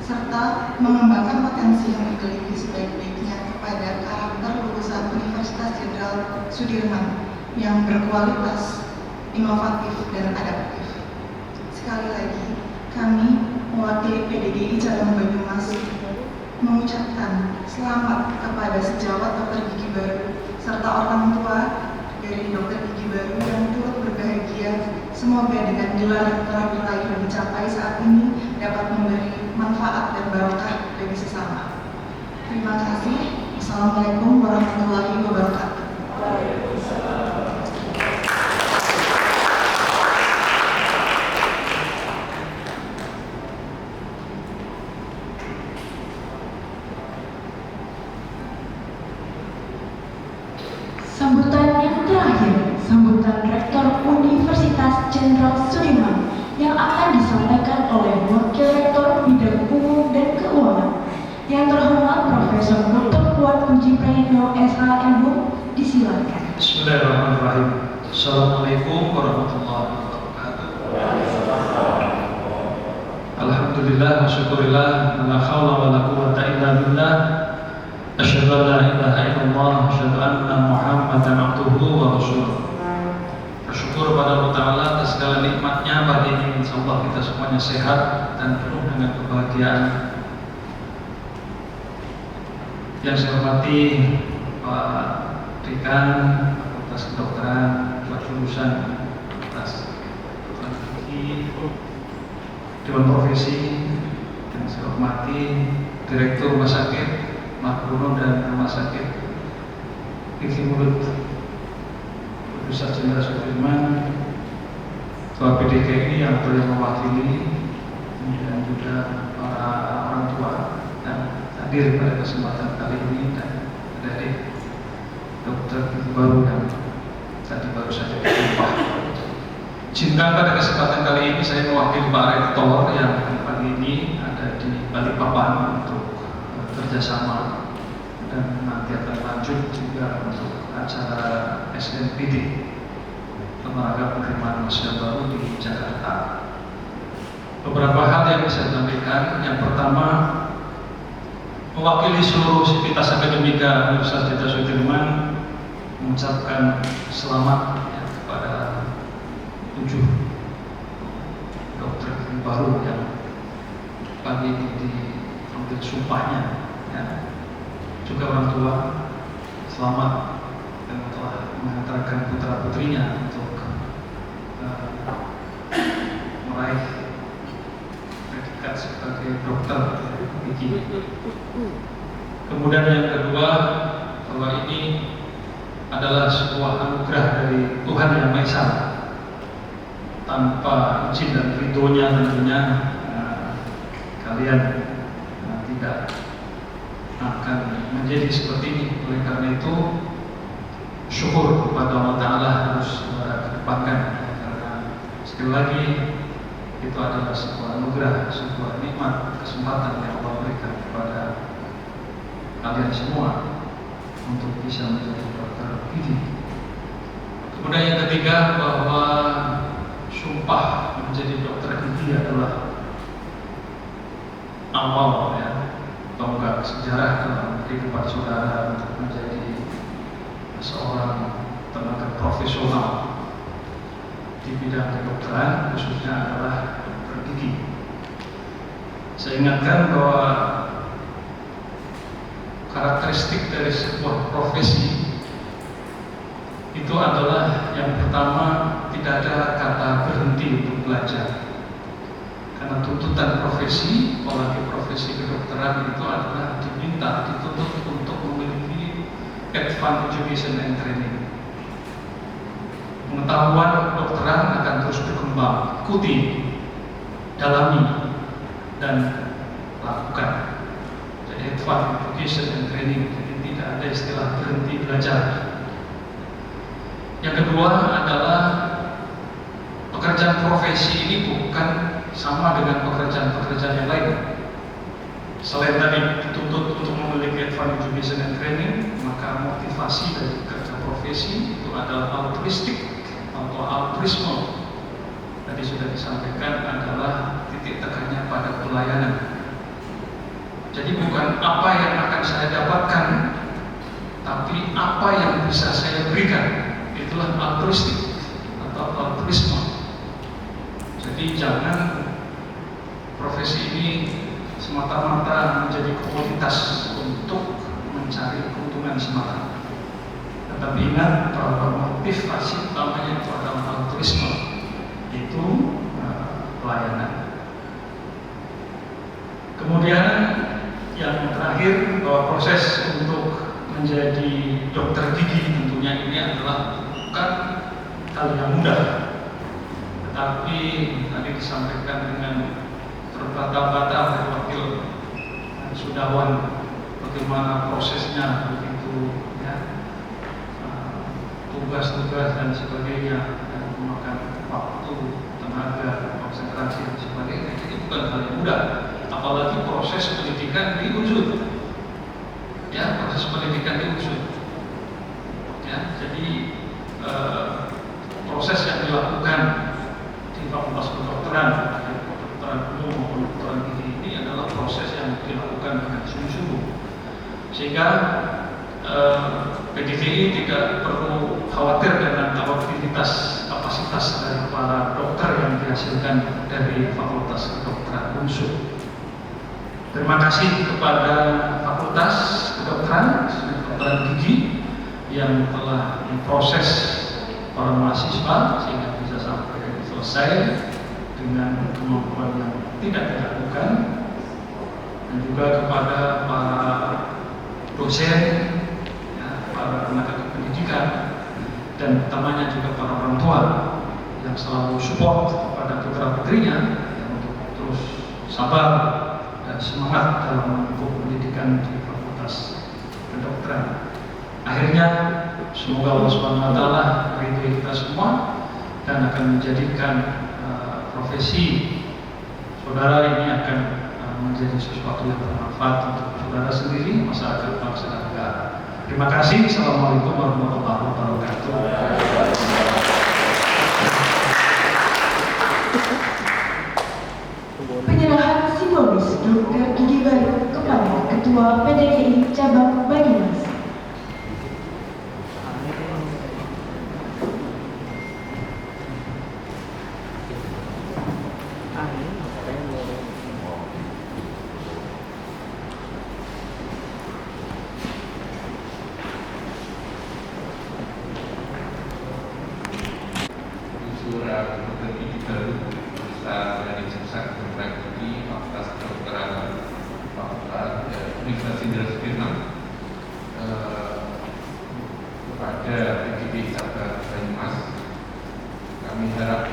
serta mengembangkan potensi yang dimiliki sebaik-baiknya kepada karakter lulusan Universitas Jenderal Sudirman yang berkualitas, inovatif, dan adaptif. Sekali lagi, kami mewakili PDGI Cabang Banyumas mengucapkan selamat kepada sejawat dokter gigi baru serta orang tua dari dokter gigi baru yang turut berbahagia. Semoga dengan gelar yang telah diraih dan dicapai saat ini dapat memberi manfaat dan barokah bagi sesama. Terima kasih. Assalamualaikum warahmatullahi wabarakatuh. Sambutan yang terakhir, sambutan Rektor Universitas Jenderal Sudirman yang akan disampaikan oleh Wakil Rektor Bidang Umum dan Keuangan yang terhormat Profesor Dr. Kuat Puji Prayitno SH.M. Bismillahirrahmanirrahim. Assalamualaikum warahmatullahi wabarakatuh. Alhamdulillah wa syukurillah, la haula wa la quwwata illa billah. Asyhadu an la ilaha illallah, asyhadu anna Muhammadan abduhu wa rasuluh. Bersyukur kepada Allah Ta'ala atas segala nikmatnya pagi ini. Insyaallah kita semuanya sehat dan penuh dengan kebahagiaan. Yang saya hormati Pak Dekan Fakultas Kedokteran, Pak Jurusan Fakultas Kedokteran Gigi, Dewan Profesi, yang saya hormati Direktur Rumah Sakit Margono dan Rumah Sakit Gigi Mulut Pusat Jenderal Sudirman, Ketua PDKI yang telah mewakili, dan juga para orang tua yang hadir pada kesempatan kali ini, dan dari dokter gigi baru yang tadi baru saja berjumpa. Izinkan pada kesempatan kali ini saya mewakili Pak Rektor yang pagi ini ada di Balikpapan untuk kerjasama, dan nanti akan lanjut juga untuk acara SNPD Lembaga Penerimaan Mahasiswa Baru di Jakarta. Beberapa hal yang bisa disampaikan. Yang pertama, mewakili seluruh sivitas akademika Universitas Jenderal Sudirman mengucapkan selamat ya, kepada 7 dokter gigi baru yang pagi ini diambil sumpahnya ya. Juga orang tua selamat yang telah mengantarkan putra putrinya untuk meraih predikat sebagai dokter gigi. Kemudian yang kedua, bahwa ini adalah sebuah anugerah dari Tuhan Yang Maha Esa. Tanpa izin dan ridhonya tentunya kalian tidak akan menjadi seperti ini. Oleh karena itu, syukur kepada Allah Ta'ala harus kedepankan, karena sekali lagi itu adalah sebuah anugerah, sebuah nikmat, kesempatan yang Allah berikan kepada kalian semua untuk bisa menjadi dokter gigi. Kemudian yang ketiga, bahwa sumpah menjadi dokter gigi adalah awal ya, tonggak sejarah dalam kehidupan saudara untuk menjadi seorang tenaga profesional di bidang kedokteran, khususnya adalah dokter gigi. Saya ingatkan bahwa karakteristik dari sebuah profesi itu adalah yang pertama, tidak ada kata berhenti untuk belajar. Karena tuntutan profesi, apalagi profesi kedokteran itu adalah diminta, dituntut untuk memiliki advanced education and training. Pengetahuan kedokteran akan terus berkembang, ikuti, dalami, dan lakukan. Jadi advanced education and training, jadi tidak ada istilah berhenti belajar. Yang kedua adalah pekerjaan profesi ini bukan sama dengan pekerjaan-pekerjaan yang lain. Selain tadi dituntut untuk memiliki advanced education and training, maka motivasi dari kerja profesi itu adalah altruistik atau altruisme. Tadi sudah disampaikan adalah titik tekannya pada pelayanan. Jadi bukan apa yang akan saya dapatkan, tapi apa yang bisa saya berikan. Itulah altruistik atau altruisme. Jadi jangan profesi ini semata-mata menjadi komoditas untuk mencari keuntungan semata. Tetapi ingat bahwa motivasi utamanya itu adalah altruisme, itu pelayanan. Kemudian yang terakhir, bahwa proses untuk menjadi dokter gigi tentunya ini adalah bukan hal yang mudah. Tetapi tadi disampaikan dengan terbata-bata oleh wakil Sudawan bagaimana prosesnya begitu ya, tugas-tugas dan sebagainya, dan memakan waktu, tenaga, konsentrasi dan sebagainya. Jadi bukan hal yang mudah, apalagi proses pendidikan di UNSUD. Ya, proses pendidikan di UNSUD. Ya, jadi PDGI tidak perlu khawatir dengan kapasitas dari para dokter yang dihasilkan dari Fakultas Kedokteran Unsur. Terima kasih kepada Fakultas Kedokteran Gigi yang telah memproses para mahasiswa sehingga bisa sampai selesai dengan kemampuan yang tidak diragukan, dan juga kepada para dosen, ya, para tenaga pendidikan, dan utamanya juga para orang tua yang selalu support kepada putra-putrinya untuk terus sabar dan semangat dalam menempuh pendidikan di Fakultas Kedokteran. Akhirnya semoga Allah SWT meridhoi kita semua dan akan menjadikan profesi saudara ini akan menjadi sesuatu yang bermanfaat untuk saudara sendiri, masyarakat, bangsa dan negara. Terima kasih. Assalamualaikum warahmatullahi wabarakatuh. Penyerahan simbolis dokter gigi baru kepada Ketua PDGI Cabang Banyumas. Surat dokter gigi baru besar dari jurusan Kedokteran Gigi Fakultas Kedokteran Universitas Jenderal Sudirman kepada PDGI Cabang Banyumas. Kami harap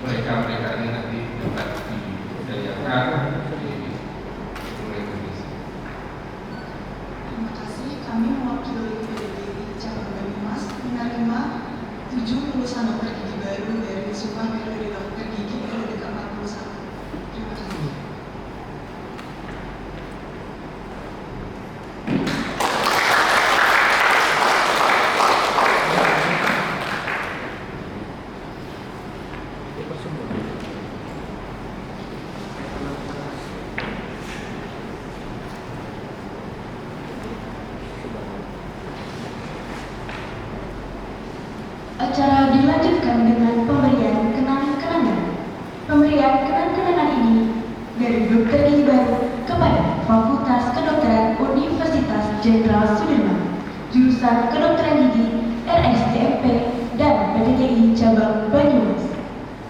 mereka ini nanti dapat diberdayakan di seluruh Indonesia. Terima kasih. Kami mewakili PDGI Cabang Banyumas menerima 7 lulusan dokter gigi baru dari Sumpah Periode Dokter Gigi periode ke-41. Terima kasih. Acara dilanjutkan dengan pemberian kenang-kenangan. Pemberian kenang-kenangan ini dari dokter gigi baru kepada Fakultas Kedokteran Universitas Jenderal Sudirman, jurusan Kedokteran Gigi, RSDMP, dan PDGI Cabang Banyumas.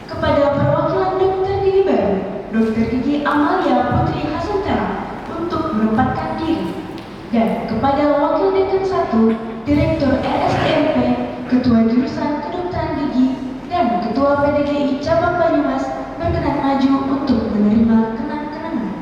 Kepada perwakilan dokter gigi baru, Dokter Gigi Amalia Putri Hasantara untuk menempatkan diri, dan kepada Wakil Dekan 1, Direktur RSDMP, Ketua Jurusan Kedokteran Gigi, dan Ketua PDGI Cabang Banyumas berkenan maju untuk menerima kenang-kenangan.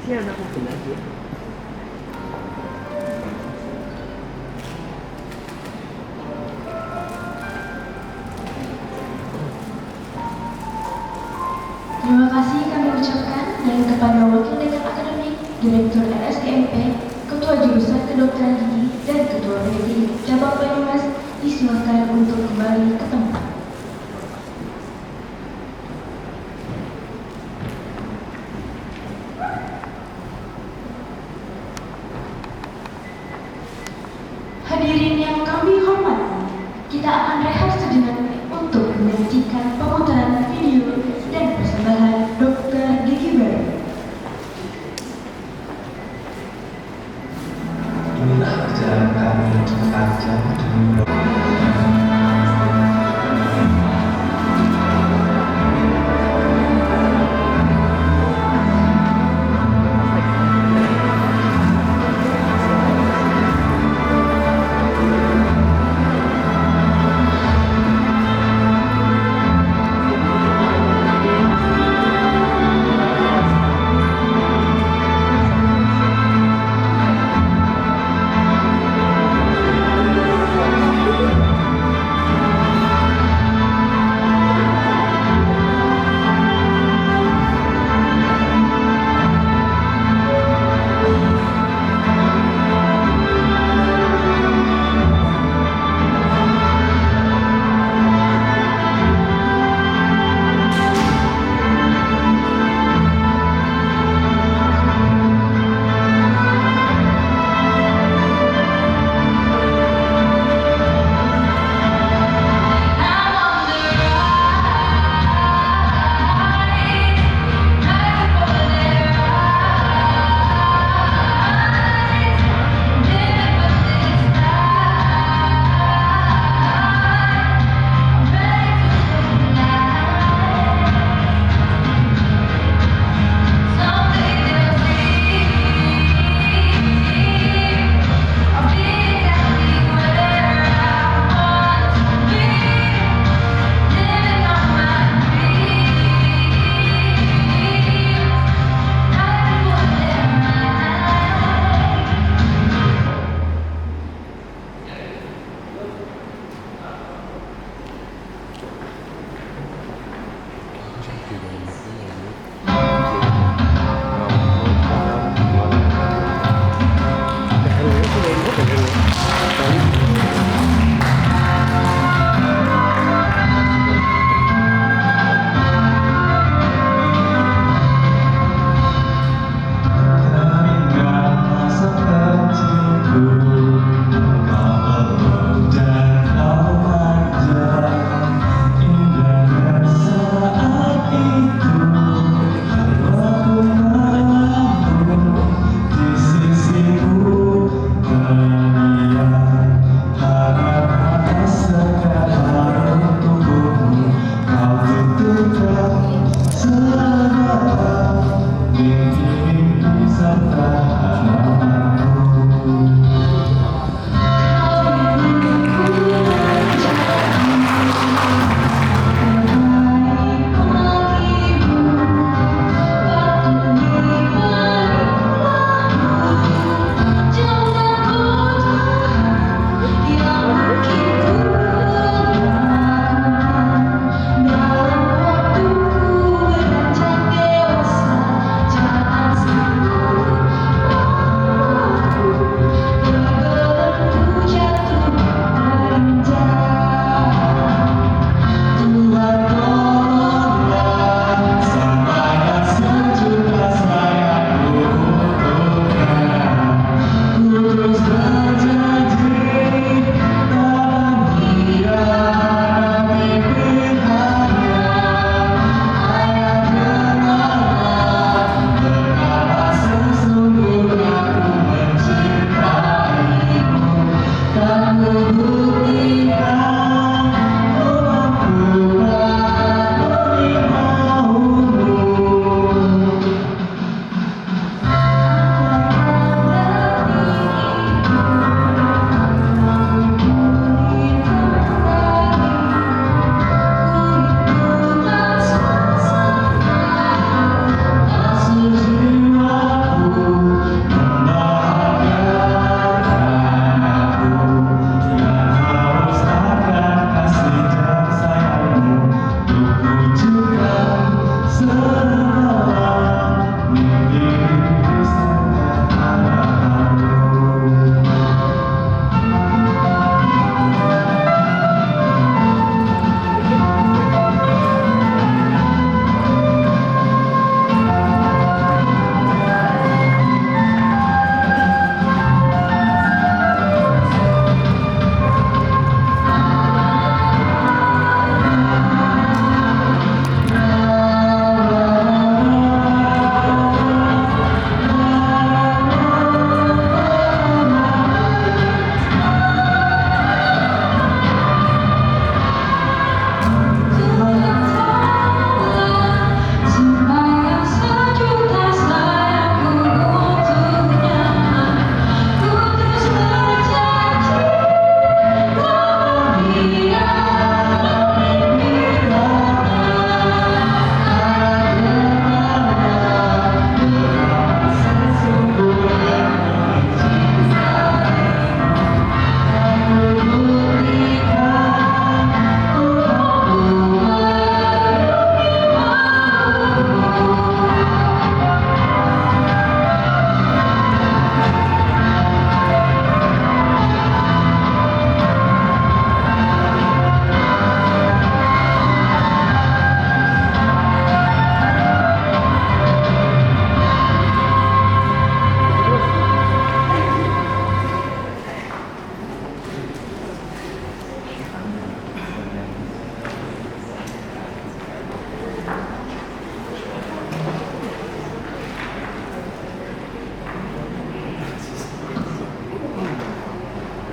Ini anak mobil aja. Direktur RSDMP, Ketua Jurusan Kedokteran Gigi, dan Ketua PDG Cabang Banyumas disilakan untuk kembali ke tempat. Hadirin yang kami hormati, kita akan rehat sejenak untuk menyaksikan pemutaran video dan persembahan Dr. Gigi Baru. Inilah perjalanan kami sepanjang demi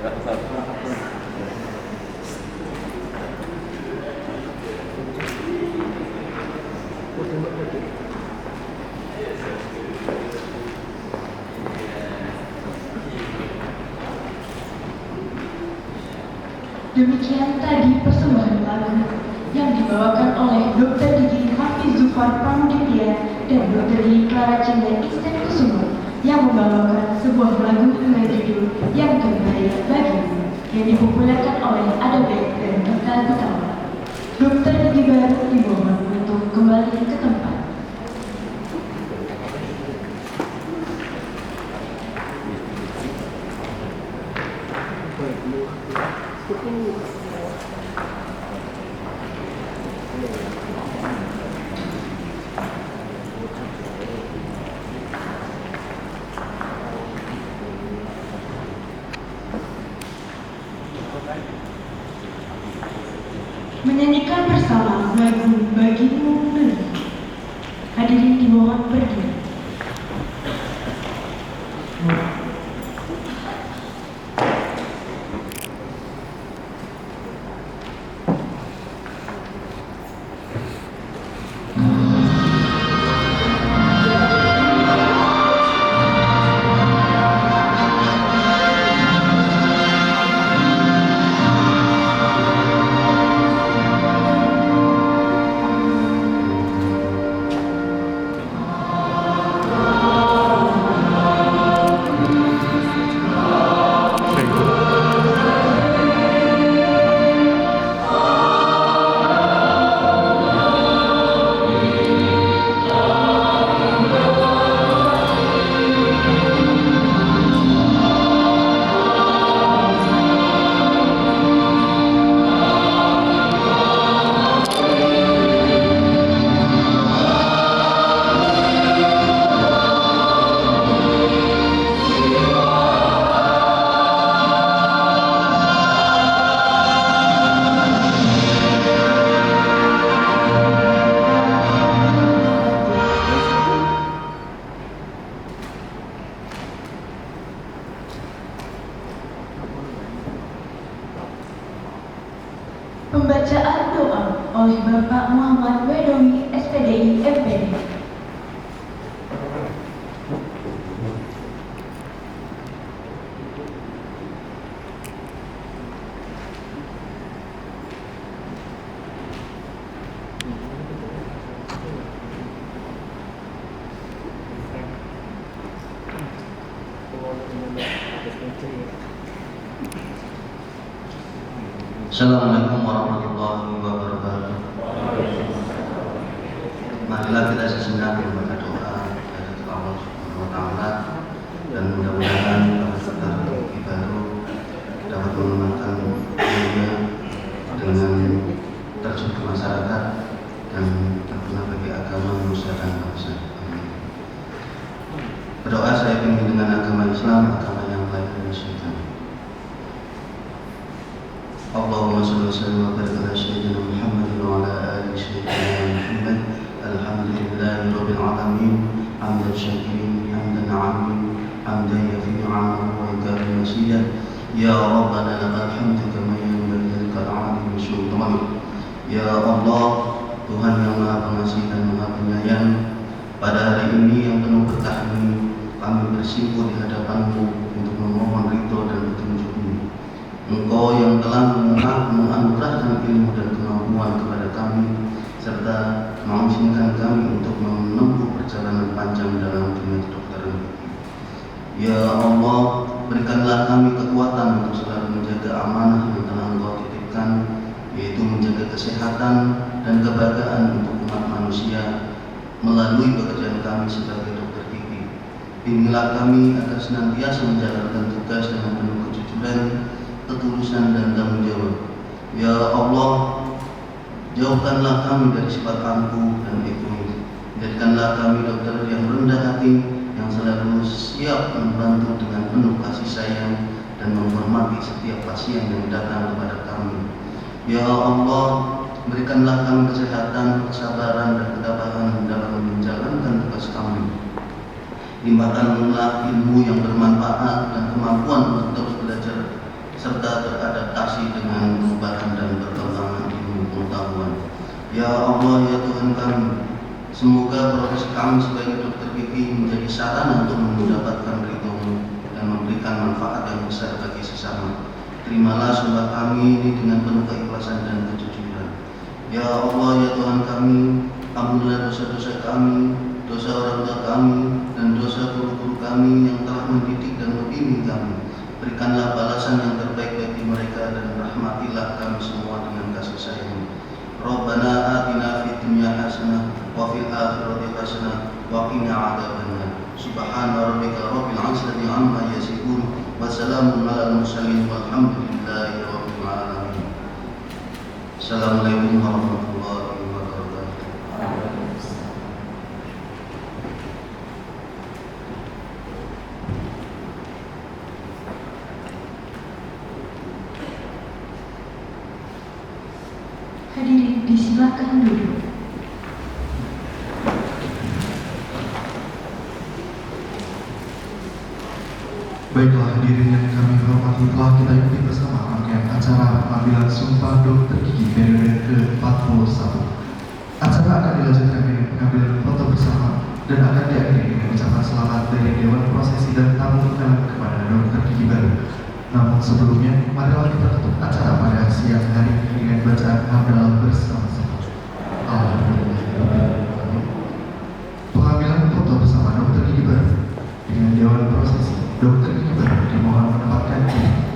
Demikian tadi persembahan lagu yang dibawakan oleh Dr. Gigi Hafiz Zufar Pramudipya dan Dr. Gigi Clara Cinta Isten Kusumo yang membawakan sebuah lagu dengan judul Yang Terbaik Bagimu yang dipopulerkan oleh Adobe dan Dr. Gutawa. Dr. Gigi baru dimohon untuk kembali ke tempat. Menyanyikan bersama lagu Bagimu Lili. Hadirin dimohon berdiri. Pembacaan doa oleh Bapak Muhammad Wedowi, SPDI, MPD. Assalamualaikum warahmatullahi wabarakatuh. Marilah kita sejenak membaca doa dari Allah Subhanahu wa Ta'ala, dan mudah-mudahan kita baru dapat mengenalkan dunia dengan terjun ke masyarakat dan berguna bagi agama, manusia dan bangsa. Berdoa saya pimpin dengan agama Islam, agama yang lain dari syaitan. Allahumma shalli wa sallim wa barik ala sayyidina Muhammad wa ala ali sayyidina Muhammad. Alhamdulillahi rabbil alamin, hamdan syakirin, hamdan amin, hamdan yafi'u 'amahu wa yukafi masidah. Ya Rabbana lakal hamdu kama yanbaghi likal 'azimi sultanik. Ya Allah, Tuhan yang Maha Pengasih dan Maha Penyayang, pada hari ini yang penuh berkah ini, kami bersimpuh di hadapan-Mu untuk memohon ridho dan petunjuk-Mu. Engkau yang telah menganugerahkan ilmu dan kemampuan kepada kami, serta mengizinkan kami untuk menempuh perjalanan panjang dalam dunia kedokteran. Ya Allah, berikanlah kami kekuatan untuk selalu menjaga amanah yang telah Engkau titipkan, yaitu menjaga kesehatan dan kebahagiaan untuk umat manusia melalui pekerjaan kami sebagai dokter gigi. Bimbinglah kami agar senantiasa menjalankan tugas dengan penuh kejujuran, ketulusan dan tanggung jawab. Ya Allah, jauhkanlah kami dari sifat angkuh dan egois. Jadikanlah kami dokter yang rendah hati, yang selalu siap membantu dengan penuh kasih sayang dan menghormati setiap pasien yang datang kepada kami. Ya Allah, berikanlah kami kesehatan, kesabaran dan ketabahan dalam menjalankan tugas kami. Limpahkanlah ilmu yang bermanfaat dan kemampuan untuk terus belajar, serta beradaptasi dengan perubahan dan perkembangan ilmu pengetahuan. Ya Allah, ya Tuhan kami, semoga profesi kami sebagai dokter gigi menjadi sarana untuk mendapatkan ridho-Mu dan memberikan manfaat yang besar bagi sesama. Terimalah sembah kami ini dengan penuh keikhlasan dan kejujuran. Ya Allah, ya Tuhan kami, ampunilah dosa-dosa kami, dosa orang tua kami, dan dosa guru-guru kami yang telah mendidik dan membimbing kami. Berikanlah balasan yang terbaik bagi mereka dan rahmatilah kami semua dengan kasih sayang. Rabbana atina fid dunya hasanah wa fil akhirati hasanah wa qina adzabannar. Subhana rabbika rabbil izzati amma yasifun wa salamun alal mursalin walhamdulillahi rabbil alamin. Assalamualaikum warahmatullahi wabarakatuh. Hadirin disilakan duduk. Baiklah hadirin yang kami hormati, telah kita ikuti bersama rangkaian acara pengambilan sumpah dokter gigi periode ke-41. Acara akan dilanjutkan dengan pengambilan foto bersama dan akan diakhiri dengan ucapan selamat dari Dewan Prosesi dan tamu undangan kepada dokter gigi baru. Namun sebelumnya, marilah kita tutup acara pada siang hari ini dengan bacaan hamdalah bersama-sama. Alhamdulillah. Pengambilan foto bersama dokter gigi baru dengan Dewan Prosesi. Dokter gigi baru dimohon menempatkan diri.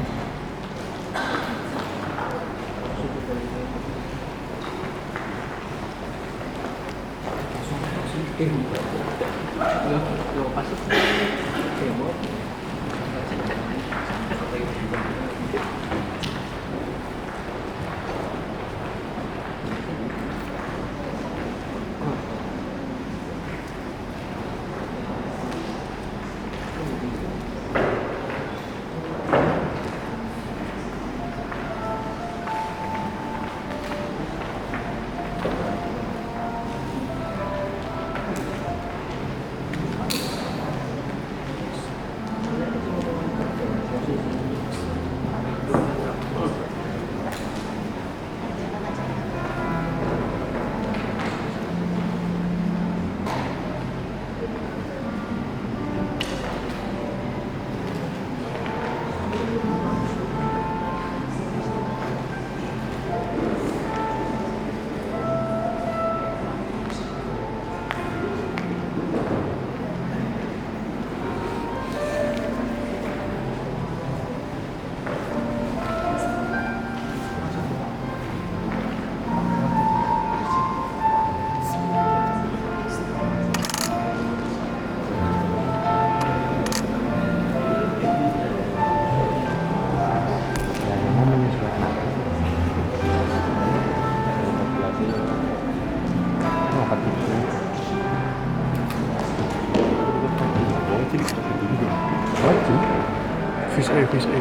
Fish A.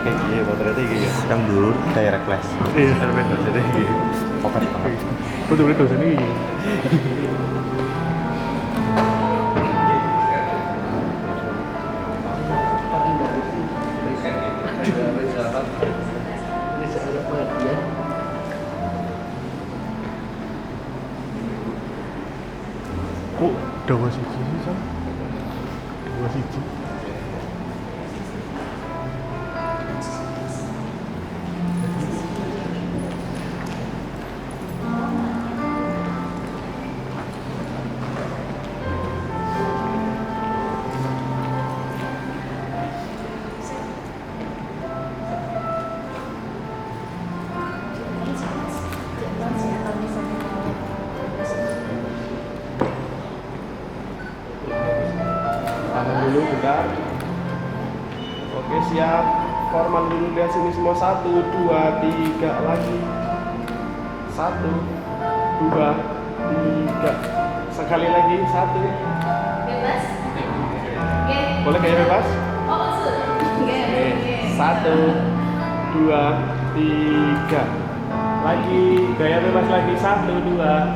Iya, ternyata gitu. Yang dulu direct class. Iya, jadi gitu. Oke. Betul sini. Kok dawa siji sih, Sam? Dawa siji. Dulu bentar. Oke, siap. Forman dulu, lihat sini semua. 1, 2, 3 lagi. 1, 2, 3. Sekali lagi. 1. Bebas? Boleh kayak bebas? Oh, maksud? Oke. 1, 2, 3. Lagi gaya bebas lagi. 1, 2,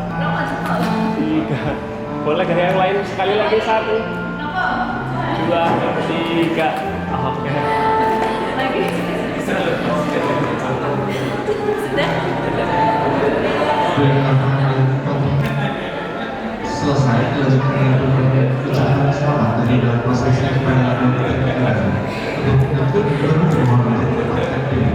3. Boleh gaya yang lain sekali lagi. 1, 2, 3. Oke. selesai dilanjutkan dengan ucapan selamat dari dalam prosesnya kepada dokter untuk bermohon untuk mendapatkan diri.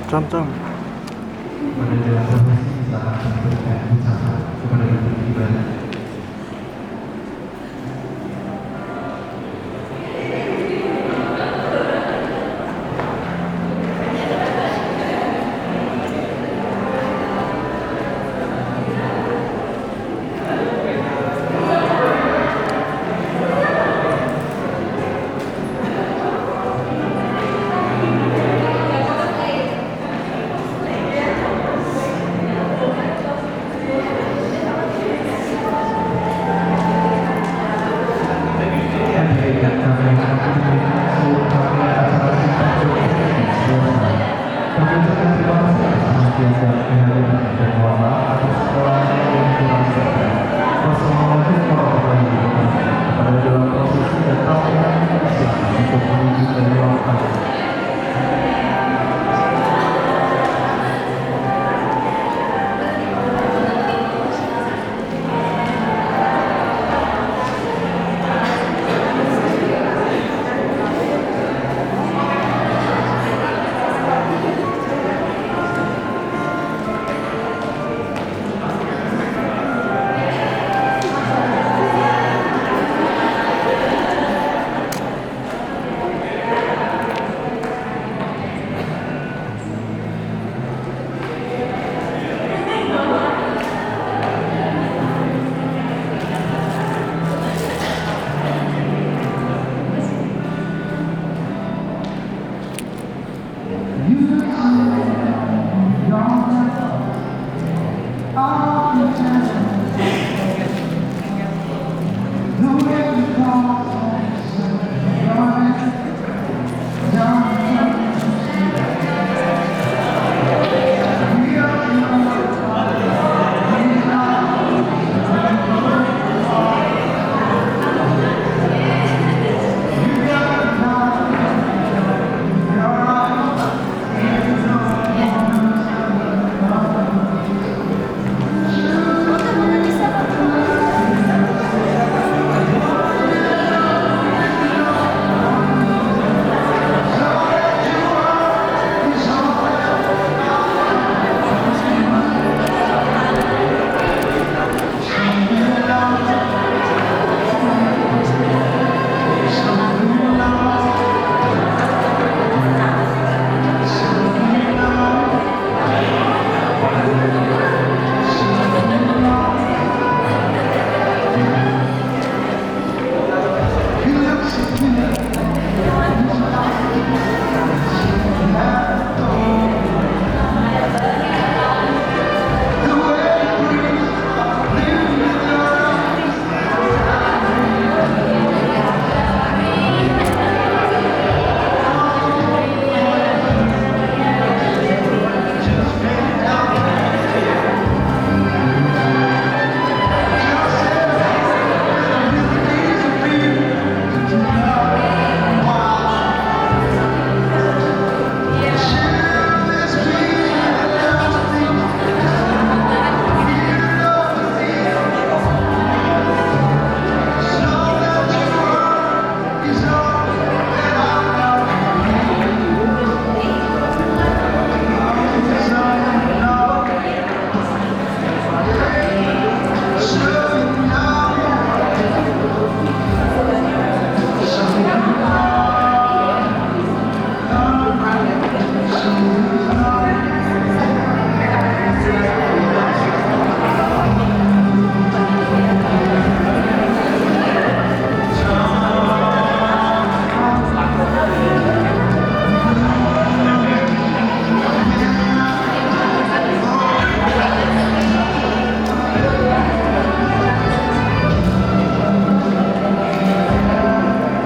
Cam-cam. Pada dalam profesi kita akan memberikan ucapan kepada dokter pribadi. Oh